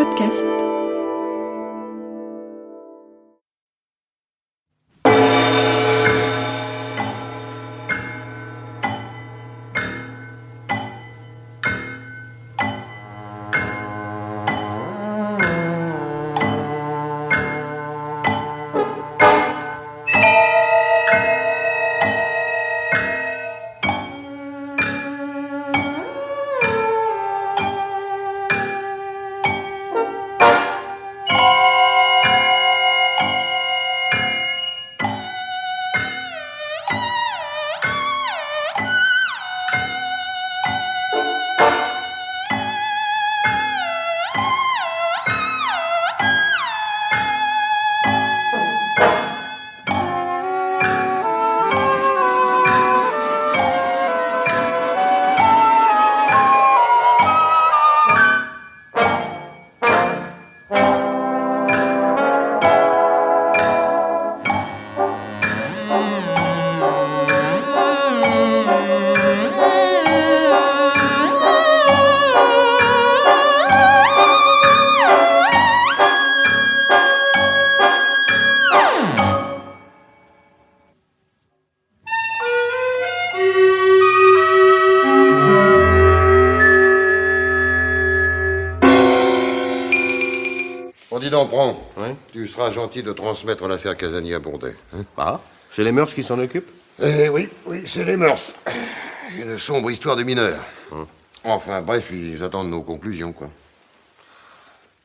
podcast. Bon, dis donc, prends. Oui. Tu seras gentil de transmettre l'affaire Casani à Bourdet. Hein? Ah, c'est les mœurs qui s'en occupent? Oui, c'est les mœurs. Une sombre histoire de mineurs. Enfin, bref, ils attendent nos conclusions, quoi.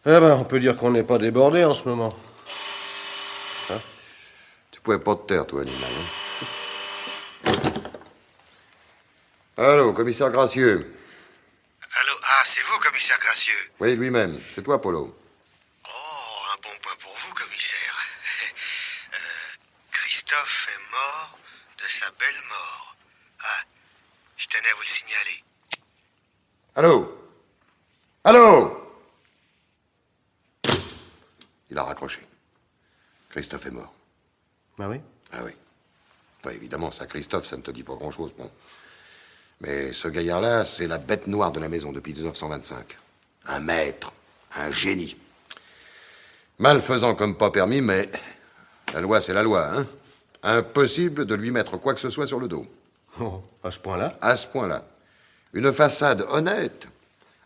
Eh ben, on peut dire qu'on n'est pas débordé en ce moment. Tu pouvais pas te taire, toi, animal. Allô, commissaire Gracieux. Allô, ah, c'est vous, commissaire Gracieux. Oui, lui-même. C'est toi, Polo. Oh, un bon point pour vous, commissaire. Christophe est mort de sa belle mort. Ah, je tenais à vous le signaler. Allô? Allô? Il a raccroché. Christophe est mort. Ah oui? Ah oui. Ouais, évidemment, ça, Christophe, ça ne te dit pas grand-chose, bon. Mais ce gaillard-là, c'est la bête noire de la maison depuis 1925. Un maître, un génie. Malfaisant comme pas permis, mais la loi, c'est la loi, hein. Impossible de lui mettre quoi que ce soit sur le dos. Oh, à ce point-là? À ce point-là. Une façade honnête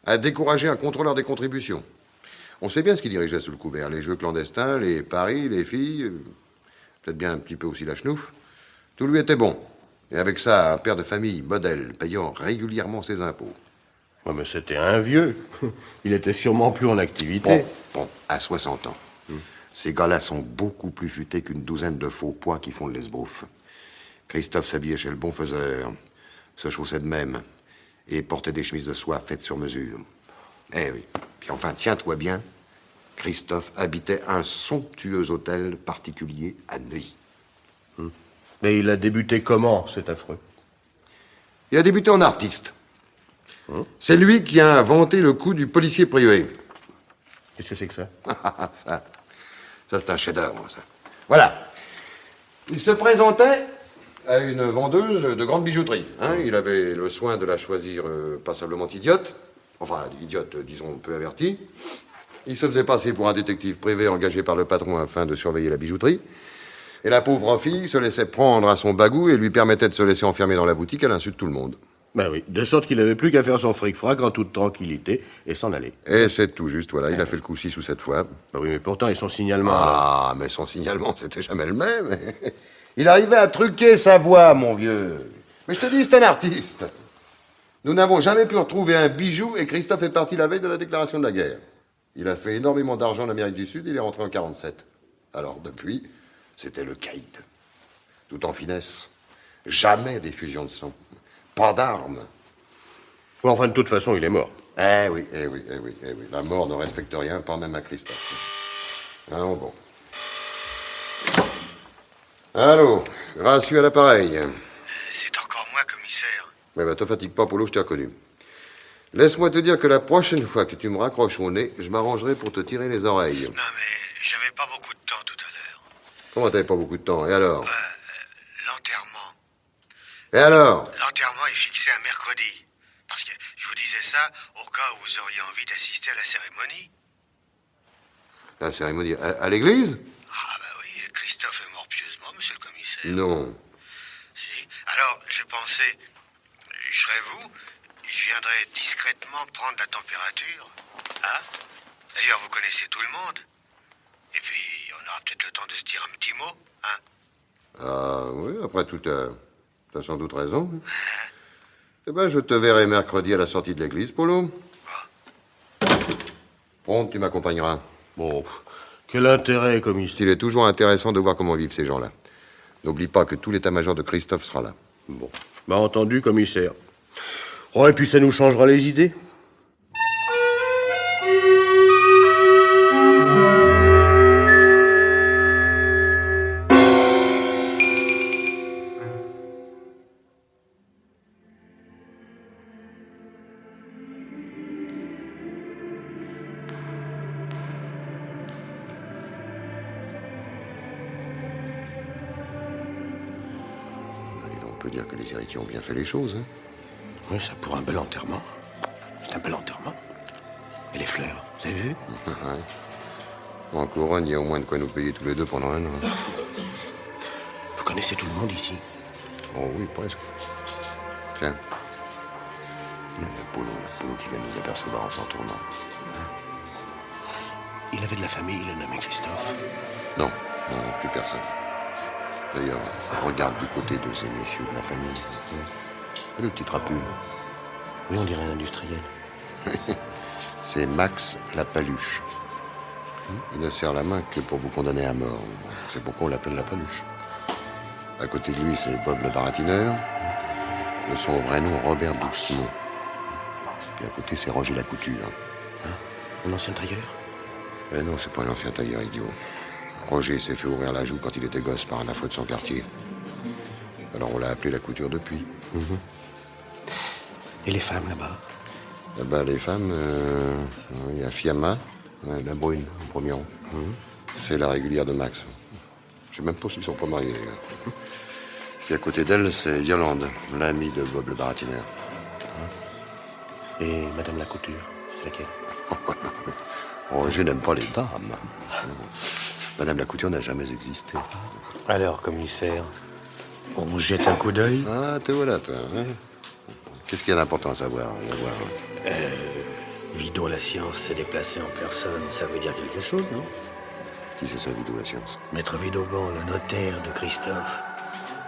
a découragé un contrôleur des contributions. On sait bien ce qu'il dirigeait sous le couvert. Les jeux clandestins, les paris, les filles, peut-être bien un petit peu aussi la chenouf. Tout lui était bon. Et avec ça, un père de famille, modèle, payant régulièrement ses impôts. Ouais, mais c'était un vieux. Il était sûrement plus en activité. Bon, à 60 ans. Ces gars-là sont beaucoup plus futés qu'une douzaine de faux pois qui font de l'esbrouf. Christophe s'habillait chez le bon faiseur, se chaussait de même, et portait des chemises de soie faites sur mesure. Eh oui. Puis enfin, tiens-toi bien, Christophe habitait un somptueux hôtel particulier à Neuilly. Mais il a débuté comment, cet affreux? Il a débuté en artiste. C'est lui qui a inventé le coup du policier privé. Qu'est-ce que c'est que ça? Ça, c'est un chef-d'œuvre, ça. Voilà. Il se présentait à une vendeuse de grande bijouterie. Hein. Il avait le soin de la choisir passablement idiote. Enfin, idiote, disons, peu avertie. Il se faisait passer pour un détective privé engagé par le patron afin de surveiller la bijouterie. Et la pauvre fille se laissait prendre à son bagou et lui permettait de se laisser enfermer dans la boutique à l'insu de tout le monde. Ben oui, de sorte qu'il avait plus qu'à faire son fric-frac en toute tranquillité et s'en aller. Et c'est tout juste, voilà. Il a fait le coup 6 ou 7 fois. Ben oui, mais pourtant, et son signalement... Ah, mais son signalement, c'était jamais le même. Il arrivait à truquer sa voix, mon vieux. Mais je te dis, c'est un artiste. Nous n'avons jamais pu retrouver un bijou et Christophe est parti la veille de la déclaration de la guerre. Il a fait énormément d'argent en Amérique du Sud et il est rentré en 47. Alors, depuis, c'était le caïd. Tout en finesse. Jamais d'effusion de sang. Pas d'armes. Bon, enfin, de toute façon, il est mort. Eh oui. La mort ne respecte rien, pas même à Christophe. Alors bon. Allô, Gracieux à l'appareil. C'est encore moi, commissaire. Mais bah, te fatigue pas, Polo, je t'ai reconnu. Laisse-moi te dire que la prochaine fois que tu me raccroches au nez, je m'arrangerai pour te tirer les oreilles. Non, mais j'avais pas beaucoup de temps tout à l'heure. Comment t'avais pas beaucoup de temps? Et alors? L'enterrement. Et alors? L'enterrement est fixé à mercredi. Parce que je vous disais ça au cas où vous auriez envie d'assister à la cérémonie. La cérémonie à l'église? Ah, bah oui, Christophe est mort pieusement, monsieur le commissaire. Non. Si. Alors, je pensais, je serais vous, je viendrais discrètement prendre la température. Hein? D'ailleurs, vous connaissez tout le monde. Et puis, on aura peut-être le temps de se dire un petit mot, hein? Ah oui, après tout, t'as sans doute raison. Eh ben, je te verrai mercredi à la sortie de l'église, Polo. Prompt, tu m'accompagneras. Bon, quel intérêt, commissaire? Il est toujours intéressant de voir comment vivent ces gens-là. N'oublie pas que tout l'état-major de Christophe sera là. Bon, bah entendu, commissaire. Oh, et puis ça nous changera les idées. Allez, on peut dire que les héritiers ont bien fait les choses, hein. Oui, ça pour un bel enterrement. C'est un bel enterrement. Et les fleurs, vous avez vu? Ouais. En couronne, il y a au moins de quoi nous payer tous les deux pendant un an. Vous connaissez tout le monde ici? Oh oui, presque. Tiens. Il y a Polo qui vient nous apercevoir en s'en tournant. Il avait de la famille, il est nommé Christophe. Non, non, plus personne. D'ailleurs, regarde du côté de ces messieurs de la famille. Et le petit trapule. Oui, on dirait un industriel. C'est Max la Paluche. Il ne serre la main que pour vous condamner à mort. C'est pourquoi on l'appelle la Paluche. À côté de lui, c'est Bob le baratineur. De son vrai nom, Robert Doucemont. Et à côté, c'est Roger la Couture. Un ancien tailleur? Eh non, c'est pas un ancien tailleur, idiot. Roger s'est fait ouvrir la joue quand il était gosse par un affreux de son quartier. Alors on l'a appelé la Couture depuis. Et les femmes là-bas? Là-bas, les femmes, il y a Fiamma, la brune, en premier rang. C'est la régulière de Max. Je sais même pas s'ils sont pas mariés, les gars. Puis à côté d'elle, c'est Yolande, l'amie de Bob le baratineur. Et Madame la Couture, laquelle? Roger n'aime pas les dames. Madame la Couture n'a jamais existé. Alors, commissaire, on jette un coup d'œil? Ah, te voilà, toi. Hein? Qu'est-ce qu'il y a d'important à savoir? On va voir. Vidot la science s'est déplacé en personne, ça veut dire quelque chose, non? Qui c'est ça, Vidot, la science? Maître Vidogan, le notaire de Christophe.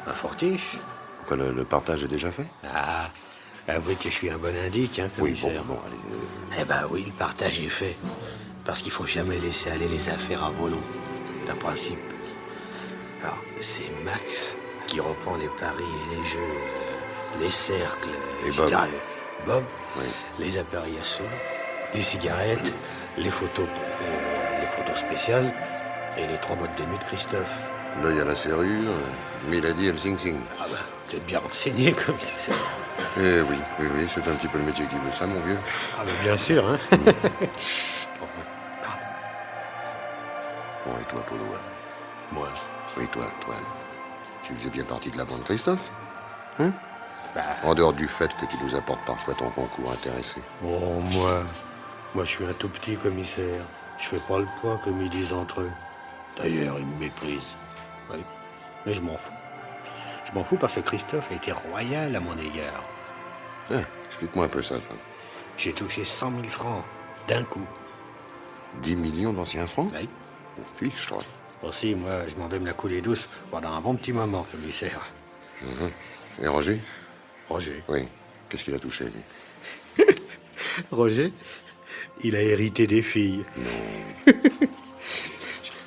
Un fortiche? Pourquoi le partage est déjà fait? Ah, avouez que je suis un bon indique, hein, Oui, commissaire. bon, allez. Eh ben oui, le partage est fait. Parce qu'il faut jamais laisser aller les affaires à volo. C'est un principe. Alors, c'est Max qui reprend les paris et les jeux, les cercles, Et etc. Bob. Bob, Oui. les apparitions, les cigarettes, les photos spéciales et les 3 boîtes de nuit de Christophe. L'œil à la serrure, Milady et le sing-sing. Ah ben, vous êtes bien renseigné comme si ça... Eh oui, c'est un petit peu le métier qui veut ça, mon vieux. Ah ben bien sûr, hein. Bon, et toi, Polo? Moi, Oui, toi. Tu faisais bien partie de la bande Christophe? Hein? bah... En dehors du fait que tu nous apportes parfois ton concours intéressé. Bon, moi je suis un tout petit commissaire. Je fais pas le poids comme ils disent entre eux. D'ailleurs, ils me méprisent. Oui, mais je m'en fous. Je m'en fous parce que Christophe a été royal à mon égard. Hein, explique-moi un peu ça, toi. J'ai touché 100 000 francs d'un coup. 10 millions d'anciens francs? Oui. Oh, fiche, toi. Aussi, moi, je m'en vais me la couler douce pendant un bon petit moment, commissaire. Et Roger? Roger. Oui. Qu'est-ce qu'il a touché, lui? Roger, il a hérité des filles. Non.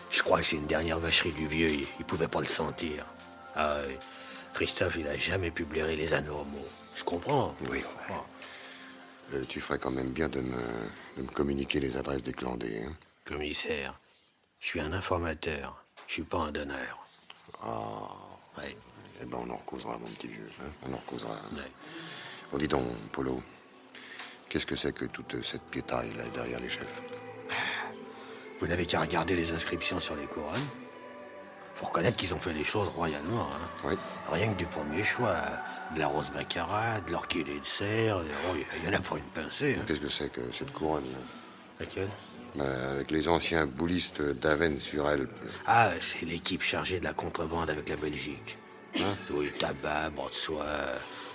Je crois que c'est une dernière vacherie du vieux, il pouvait pas le sentir. Ah oui. Christophe, il a jamais pu blairer les anormaux. Je comprends. Oui. Tu ferais quand même bien de me communiquer les adresses des clandés, hein? Commissaire, je suis un informateur. Je suis pas un donneur. Oui. Eh ben, on en recausera, mon petit vieux. Hein? On en recausera. Oui. Bon, dis donc, Polo, qu'est-ce que c'est que toute cette piétaille, là, derrière les chefs? Vous n'avez qu'à regarder les inscriptions sur les couronnes. Faut reconnaître qu'ils ont fait les choses royalement. Hein. Oui. Rien que du premier choix. De la rose baccarat, de l'orchidée de serre. Oh, il y en a pour une pincée. Hein. Qu'est-ce que c'est que cette couronne, là? Laquelle? Avec les anciens boulistes d'Avennes-sur-Helpe. Ah, c'est l'équipe chargée de la contrebande avec la Belgique. Hein? Oui, tabac, bras de soie,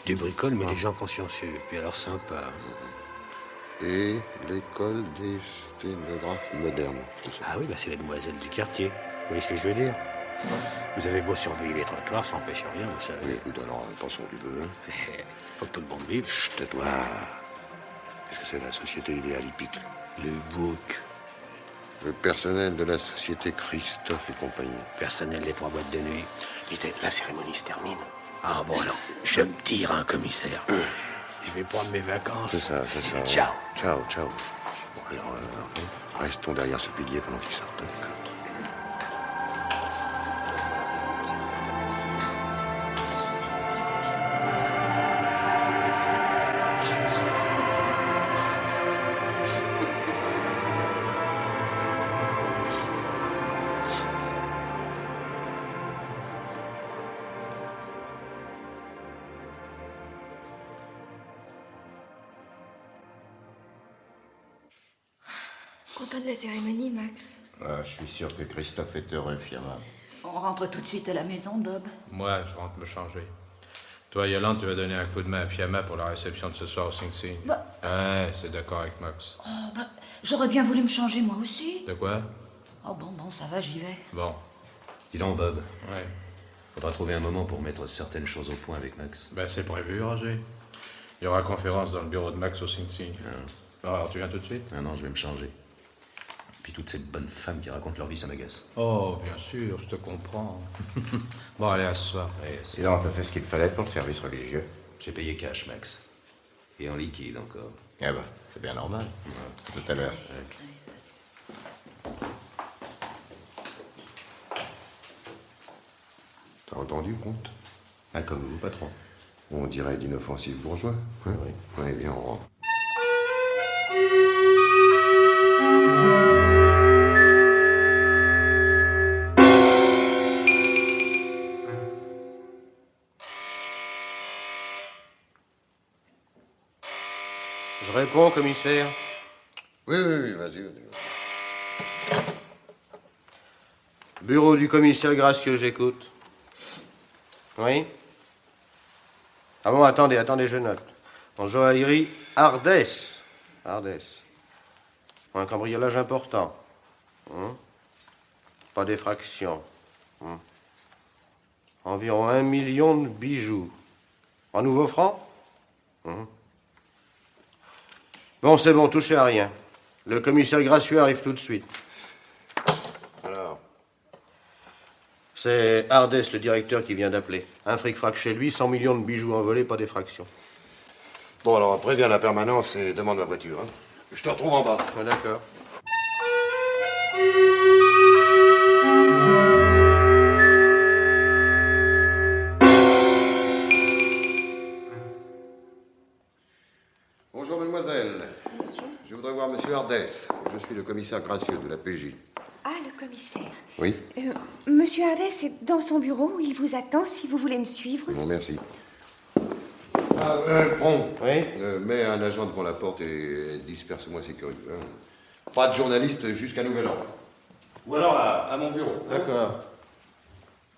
du bricole, mais des gens consciencieux. Puis alors sympa. Et l'école des sténographes modernes. Ah oui, bah c'est les demoiselles du quartier. Vous voyez ce que je veux dire? Vous avez beau surveiller les trottoirs, ça n'empêche rien, vous savez. Oui, écoute, alors, passons du vœu. Hein. Faut que tout le monde vive. Chut, tais-toi. Qu'est-ce que c'est la société idéale hippique? Le bouc, Le personnel de la société Christophe et compagnie. personnel des 3 boîtes de nuit. La cérémonie se termine. Ah bon alors, je me tire, hein, commissaire. Je vais prendre mes vacances. C'est ça, c'est ça. Ciao. Ciao, ciao. Bon, alors, restons derrière ce pilier pendant qu'ils sortent. Hein, d'accord. Content de la cérémonie, Max? Ah, je suis sûr que Christophe est heureux, Fiamma. On rentre tout de suite à la maison, Bob. Moi, je rentre me changer. Toi, Yolande, tu vas donner un coup de main à Fiamma pour la réception de ce soir au Sing Sing. Bah. Ouais, c'est d'accord avec Max. Oh, bah, j'aurais bien voulu me changer moi aussi. De quoi? Oh bon, ça va, j'y vais. Bon, Dis donc, Bob, ouais. faudra trouver un moment pour mettre certaines choses au point avec Max. Ben, c'est prévu, Roger. Il y aura conférence dans le bureau de Max au Sing Sing. Alors, tu viens tout de suite? Ah non, je vais me changer. Puis toutes ces bonnes femmes qui racontent leur vie, ça m'agace. Oh, bien sûr, je te comprends. Bon, allez, à ce soir. Ouais, Et alors, t'as fait ce qu'il te fallait pour le service religieux? j'ai payé cash, Max. Et en liquide encore. Ah bah, c'est bien normal. Tout à l'heure. T'as entendu, comte? Ah, comme vous, patron. On dirait d'inoffensifs bourgeois. Hein? Oui. Oui, bien, on rentre. Je réponds, commissaire. Oui, vas-y. Bureau du commissaire Gracieux, j'écoute. Oui? Ah bon, attendez, je note. En joaillerie, Ardès. Un cambriolage important. Pas d'effraction. Environ 1 million de bijoux. En nouveaux francs? Bon, c'est bon, touchez à rien. Le commissaire Gracieux arrive tout de suite. Alors? C'est Ardès, le directeur, qui vient d'appeler. Un fric-frac chez lui, 100 millions de bijoux envolés, pas d'effraction. Bon, alors, préviens la permanence et demande ma voiture. Hein. Je te retrouve en bas. Ah, d'accord. Bonjour, mademoiselle. Monsieur? Je voudrais voir monsieur Ardès. Je suis le commissaire Gracieux de la PJ. Ah, le commissaire. Oui? Monsieur Ardès est dans son bureau. Il vous attend si vous voulez me suivre. Bon, merci. Ah, bon. Oui? Mets un agent devant la porte et disperse-moi ces curieux. Hein. Pas de journaliste jusqu'à nouvel ordre. Ou alors à mon bureau. D'accord.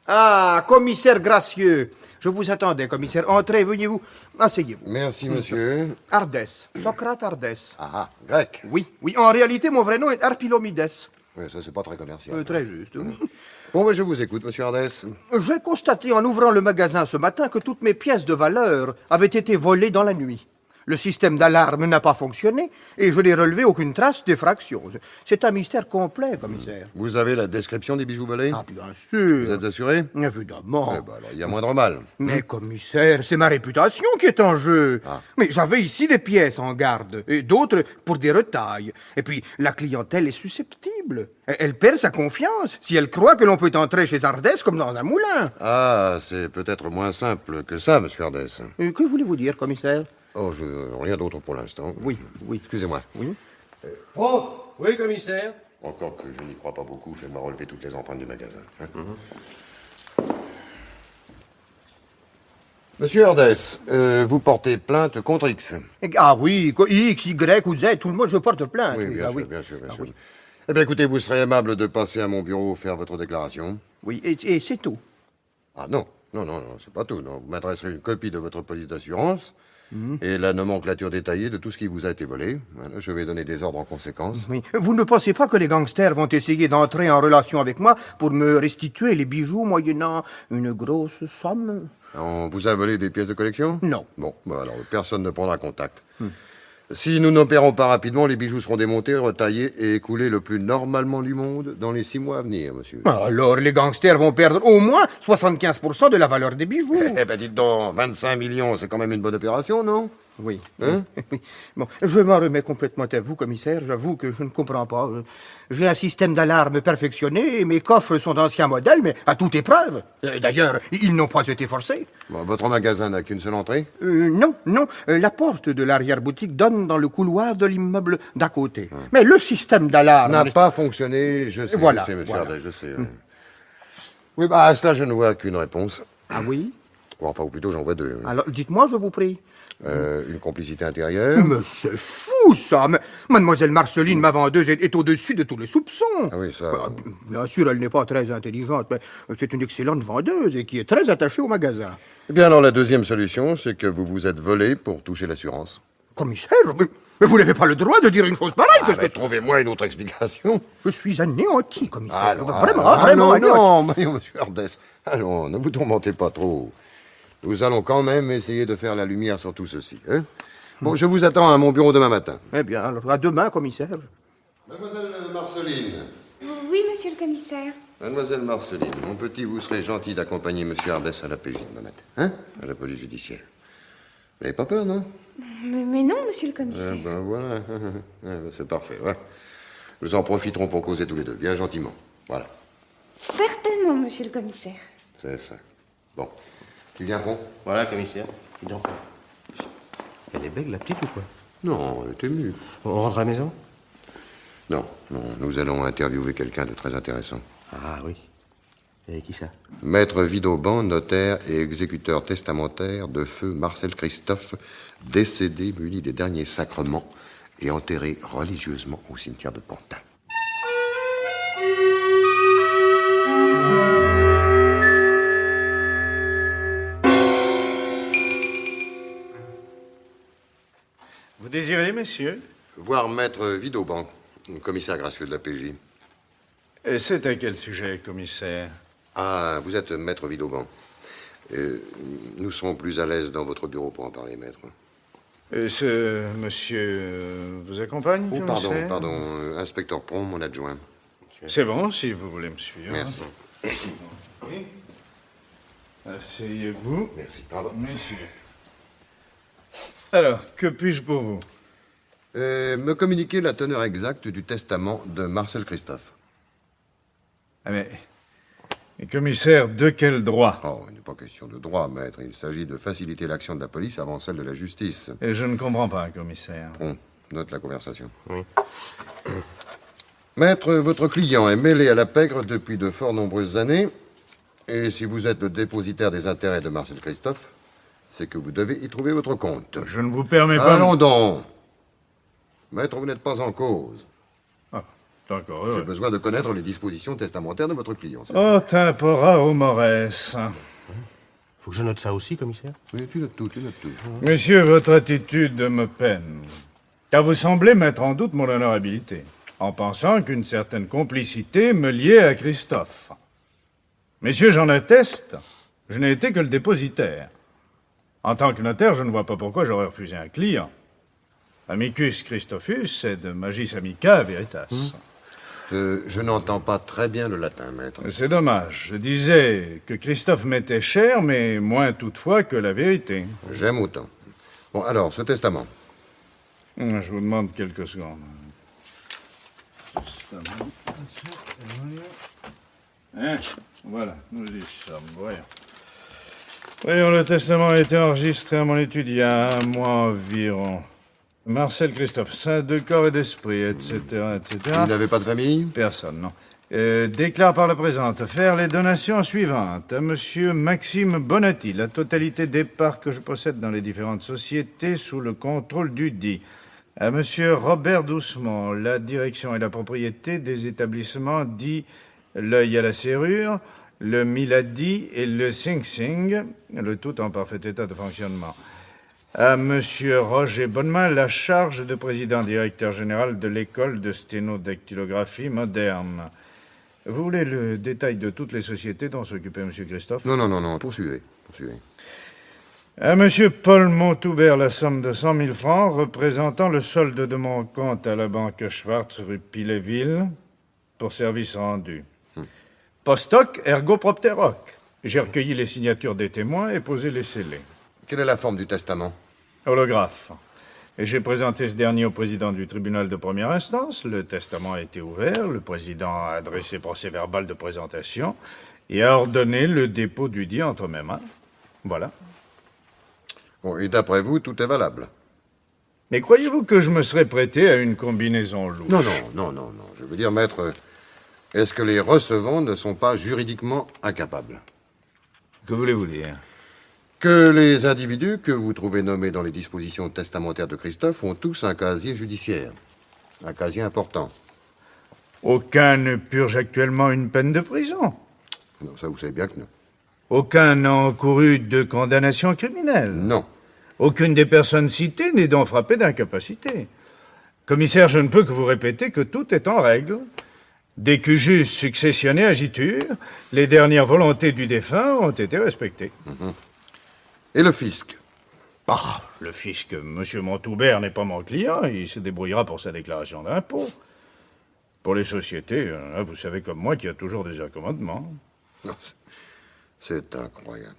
Ah, commissaire Gracieux. Je vous attendais, commissaire. Entrez, veuillez-vous. Asseyez-vous. Merci, monsieur. Ardès. Socrate Ardès. Ah, grec. Oui. En réalité, mon vrai nom est Arpilomides. Oui, ça, c'est pas très commercial. Très juste. Bon, ben, je vous écoute, monsieur Ardès. J'ai constaté en ouvrant le magasin ce matin que toutes mes pièces de valeur avaient été volées dans la nuit. Le système d'alarme n'a pas fonctionné et je n'ai relevé aucune trace d'effraction. C'est un mystère complet, commissaire. Vous avez la description des bijoux volés? Ah, bien sûr. Vous êtes assuré? Évidemment. Eh ben, alors, il y a moindre mal. Mais commissaire, c'est ma réputation qui est en jeu. Ah. Mais j'avais ici des pièces en garde, et d'autres pour des retailles. Et puis, la clientèle est susceptible. Elle perd sa confiance si elle croit que l'on peut entrer chez Ardès comme dans un moulin. Ah, c'est peut-être moins simple que ça, monsieur Ardès. Que voulez-vous dire, commissaire? Oh, rien d'autre pour l'instant. Oui. Excusez-moi. Oui. Oh, oui, commissaire. Encore que je n'y crois pas beaucoup, fais-moi relever toutes les empreintes du magasin. Hein. Monsieur Herdès, vous portez plainte contre X. Ah oui, X, Y ou Z, tout le monde, je porte plainte. Oui, bien Ah sûr, oui. bien sûr, bien Ah sûr. oui. Eh bien, écoutez, vous serez aimable de passer à mon bureau faire votre déclaration. Oui, et c'est tout. Ah non, non, c'est pas tout, non. Vous m'adresserez une copie de votre police d'assurance et la nomenclature détaillée de tout ce qui vous a été volé. Voilà, je vais donner des ordres en conséquence. Oui. Vous ne pensez pas que les gangsters vont essayer d'entrer en relation avec moi pour me restituer les bijoux moyennant une grosse somme? On vous a volé des pièces de collection? Non. Bon, bah alors personne ne prendra contact. Si nous n'opérons pas rapidement, les bijoux seront démontés, retaillés et écoulés le plus normalement du monde dans les 6 mois à venir, monsieur. Alors, les gangsters vont perdre au moins 75% de la valeur des bijoux. Eh ben, dites donc, 25 millions, c'est quand même une bonne opération, non? Oui. Hein? Oui. Bon, je m'en remets complètement à vous, commissaire. J'avoue que je ne comprends pas. J'ai un système d'alarme perfectionné et mes coffres sont d'anciens modèles, mais à toute épreuve. D'ailleurs, ils n'ont pas été forcés. Bon, votre magasin n'a qu'une seule entrée? Non. La porte de l'arrière-boutique donne dans le couloir de l'immeuble d'à côté. Mais le système d'alarme... N'a pas fonctionné, je sais, Voilà, monsieur voilà. Herdès, je sais. Oui, bah, à cela, je ne vois qu'une réponse. Ah oui? Bon, enfin, ou plutôt, j'en vois deux. Alors, dites-moi, je vous prie. Une complicité intérieure. Mais c'est fou, ça! Mais Mademoiselle Marceline, ma vendeuse, est au-dessus de tous les soupçons. Ah oui, ça... Bien sûr, elle n'est pas très intelligente, mais c'est une excellente vendeuse et qui est très attachée au magasin. Eh bien, alors, la deuxième solution, c'est que vous vous êtes volé pour toucher l'assurance. Commissaire, mais vous n'avez pas le droit de dire une chose pareille. Qu'est-ce que Trouvez-moi une autre explication. je suis anéanti, commissaire. Ah, vraiment anéanti. non, monsieur Herdès. Allons, ne vous tourmentez pas trop. Nous allons quand même essayer de faire la lumière sur tout ceci. Hein? Bon, je vous attends à mon bureau demain matin. Eh bien, alors, à demain, commissaire. Mademoiselle Marceline. Oui, monsieur le commissaire. Mademoiselle Marceline, mon petit, vous serez gentil d'accompagner monsieur Herdès à la PJ demain matin. Hein? À la police judiciaire. Vous n'avez pas peur, non? Mais non, monsieur le commissaire. Ben voilà. C'est parfait, ouais. Nous en profiterons pour causer tous les deux, bien gentiment. Voilà. Certainement, monsieur le commissaire. C'est ça. Bon. Tu viens, Pont? Voilà, commissaire. Donc, elle est belle, la petite, ou quoi? Non, elle est émue. On rentre à la maison? Non, nous allons interviewer quelqu'un de très intéressant. Ah oui. Et qui ça? Maître Vidauban, notaire et exécuteur testamentaire de feu Marcel Christophe, décédé muni des derniers sacrements et enterré religieusement au cimetière de Pantin. Vous désirez, messieurs? Voir Maître Vidauban, commissaire gracieux de la PJ. Et c'est à quel sujet, commissaire? Ah, vous êtes Maître Vidauban. Nous serons plus à l'aise dans votre bureau pour en parler, maître. Ce monsieur vous accompagne, Oh, commissaire? pardon, inspecteur Pont, mon adjoint. C'est bon, si vous voulez me suivre. Merci. Oui. Asseyez-vous. Merci, pardon. Messieurs. Alors, que puis-je pour vous? Me communiquer la teneur exacte du testament de Marcel Christophe. Ah, mais commissaire, de quel droit? Oh, il n'est pas question de droit, maître. Il s'agit de faciliter l'action de la police avant celle de la justice. Et je ne comprends pas, commissaire. Bon, note la conversation. Oui. Maître, votre client est mêlé à la pègre depuis de fort nombreuses années. Et si vous êtes le dépositaire des intérêts de Marcel Christophe, c'est que vous devez y trouver votre compte. Je ne vous permets pas... Allons donc. Maître, vous n'êtes pas en cause. Ah, d'accord. J'ai besoin de connaître les dispositions testamentaires de votre client. Oh, tempora mores. Faut que je note ça aussi, commissaire? Oui, tu notes tout. Monsieur, votre attitude me peine. Car vous semblez mettre en doute mon honorabilité, en pensant qu'une certaine complicité me liait à Christophe. Messieurs, j'en atteste, je n'ai été que le dépositaire. En tant que notaire, je ne vois pas pourquoi j'aurais refusé un client. Amicus Christophus est de magis amica veritas. Je n'entends pas très bien le latin, maître. C'est dommage. Je disais que Christophe m'était cher, mais moins toutefois que la vérité. J'aime autant. Bon, alors, ce testament. Je vous demande quelques secondes. Voilà, nous y sommes, voyons. Voyons, le testament a été enregistré à mon étude il y a un mois environ. Marcel Christophe, saint de corps et d'esprit, etc., etc. Vous n'avez pas de famille? Personne, non. Déclare par la présente faire les donations suivantes. À Monsieur Maxime Bonatti, la totalité des parts que je possède dans les différentes sociétés sous le contrôle du dit. À Monsieur Robert Doucemont, la direction et la propriété des établissements dits L'Œil à la Serrure, le Milady et le Sing Sing, le tout en parfait état de fonctionnement. À Monsieur Roger Bonnemain, la charge de président-directeur général de l'école de sténodactylographie moderne. Vous voulez le détail de toutes les sociétés dont s'occupait Monsieur Christophe? Non, poursuivez. À Monsieur Paul Montoubert, la somme de 100 000 francs représentant le solde de mon compte à la banque Schwartz, rue Piléville, pour service rendu. Post hoc, ergo propter hoc. J'ai recueilli les signatures des témoins et posé les scellés. Quelle est la forme du testament? Holographe. Et j'ai présenté ce dernier au président du tribunal de première instance. Le testament a été ouvert. Le président a adressé procès-verbal de présentation et a ordonné le dépôt du dit entre mes mains. Voilà. Bon, et d'après vous, tout est valable? Mais croyez-vous que je me serais prêté à une combinaison louche? Non. Je veux dire, maître, est-ce que les recevants ne sont pas juridiquement incapables? Que voulez-vous dire? Que les individus que vous trouvez nommés dans les dispositions testamentaires de Christophe ont tous un casier judiciaire. Un casier important. Aucun ne purge actuellement une peine de prison. Non, ça, vous savez bien que non. Aucun n'a encouru de condamnation criminelle. Non. Aucune des personnes citées n'est donc frappée d'incapacité. Commissaire, je ne peux que vous répéter que tout est en règle. Des cujus successionnés agiture, les dernières volontés du défunt ont été respectées. Et le fisc? Ah, le fisc, M. Montoubert n'est pas mon client, il se débrouillera pour sa déclaration d'impôt. Pour les sociétés, vous savez comme moi qu'il y a toujours des accommodements. Non, c'est incroyable.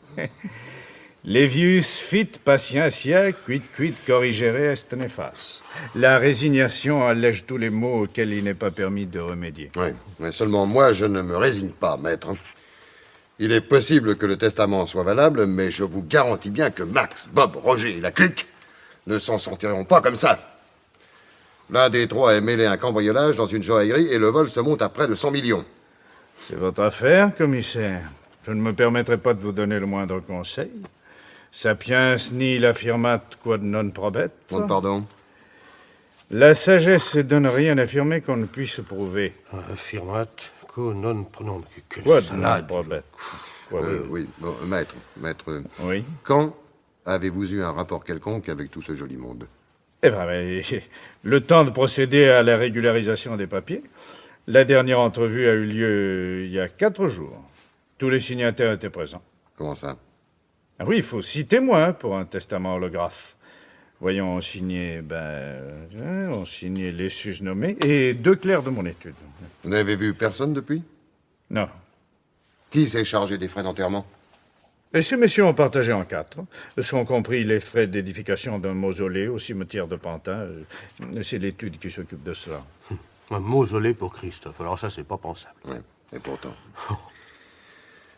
Levius fit patientia, quid corrigere est nefas. La résignation allège tous les maux auxquels il n'est pas permis de remédier. Oui, mais seulement moi, je ne me résigne pas, maître. Il est possible que le testament soit valable, mais je vous garantis bien que Max, Bob, Roger et la clique ne s'en sortiront pas comme ça. L'un des trois est mêlé à un cambriolage dans une joaillerie et le vol se monte à près de 100 millions. C'est votre affaire, commissaire. Je ne me permettrai pas de vous donner le moindre conseil. Sapiens nihil affirmat quod non probet. Pardon? La sagesse est de ne rien affirmer qu'on ne puisse prouver. Affirmat quod non pronom. Quelle Quod non salade. probet. Quoi, Oui, bon, maître, Oui. quand avez-vous eu un rapport quelconque avec tout ce joli monde? Eh bien, le temps de procéder à la régularisation des papiers. La dernière entrevue a eu lieu il y a 4 jours. Tous les signataires étaient présents. Comment ça? Ah oui, il faut 6 témoins pour un testament holographe. Voyons, on signait les susnommés et 2 clercs de mon étude. Vous n'avez vu personne depuis? Non. Qui s'est chargé des frais d'enterrement? Et ces messieurs ont partagé en 4. Sont compris les frais d'édification d'un mausolée au cimetière de Pantin. C'est l'étude qui s'occupe de cela. Un mausolée pour Christophe. Alors ça, c'est pas pensable. Oui, et pourtant.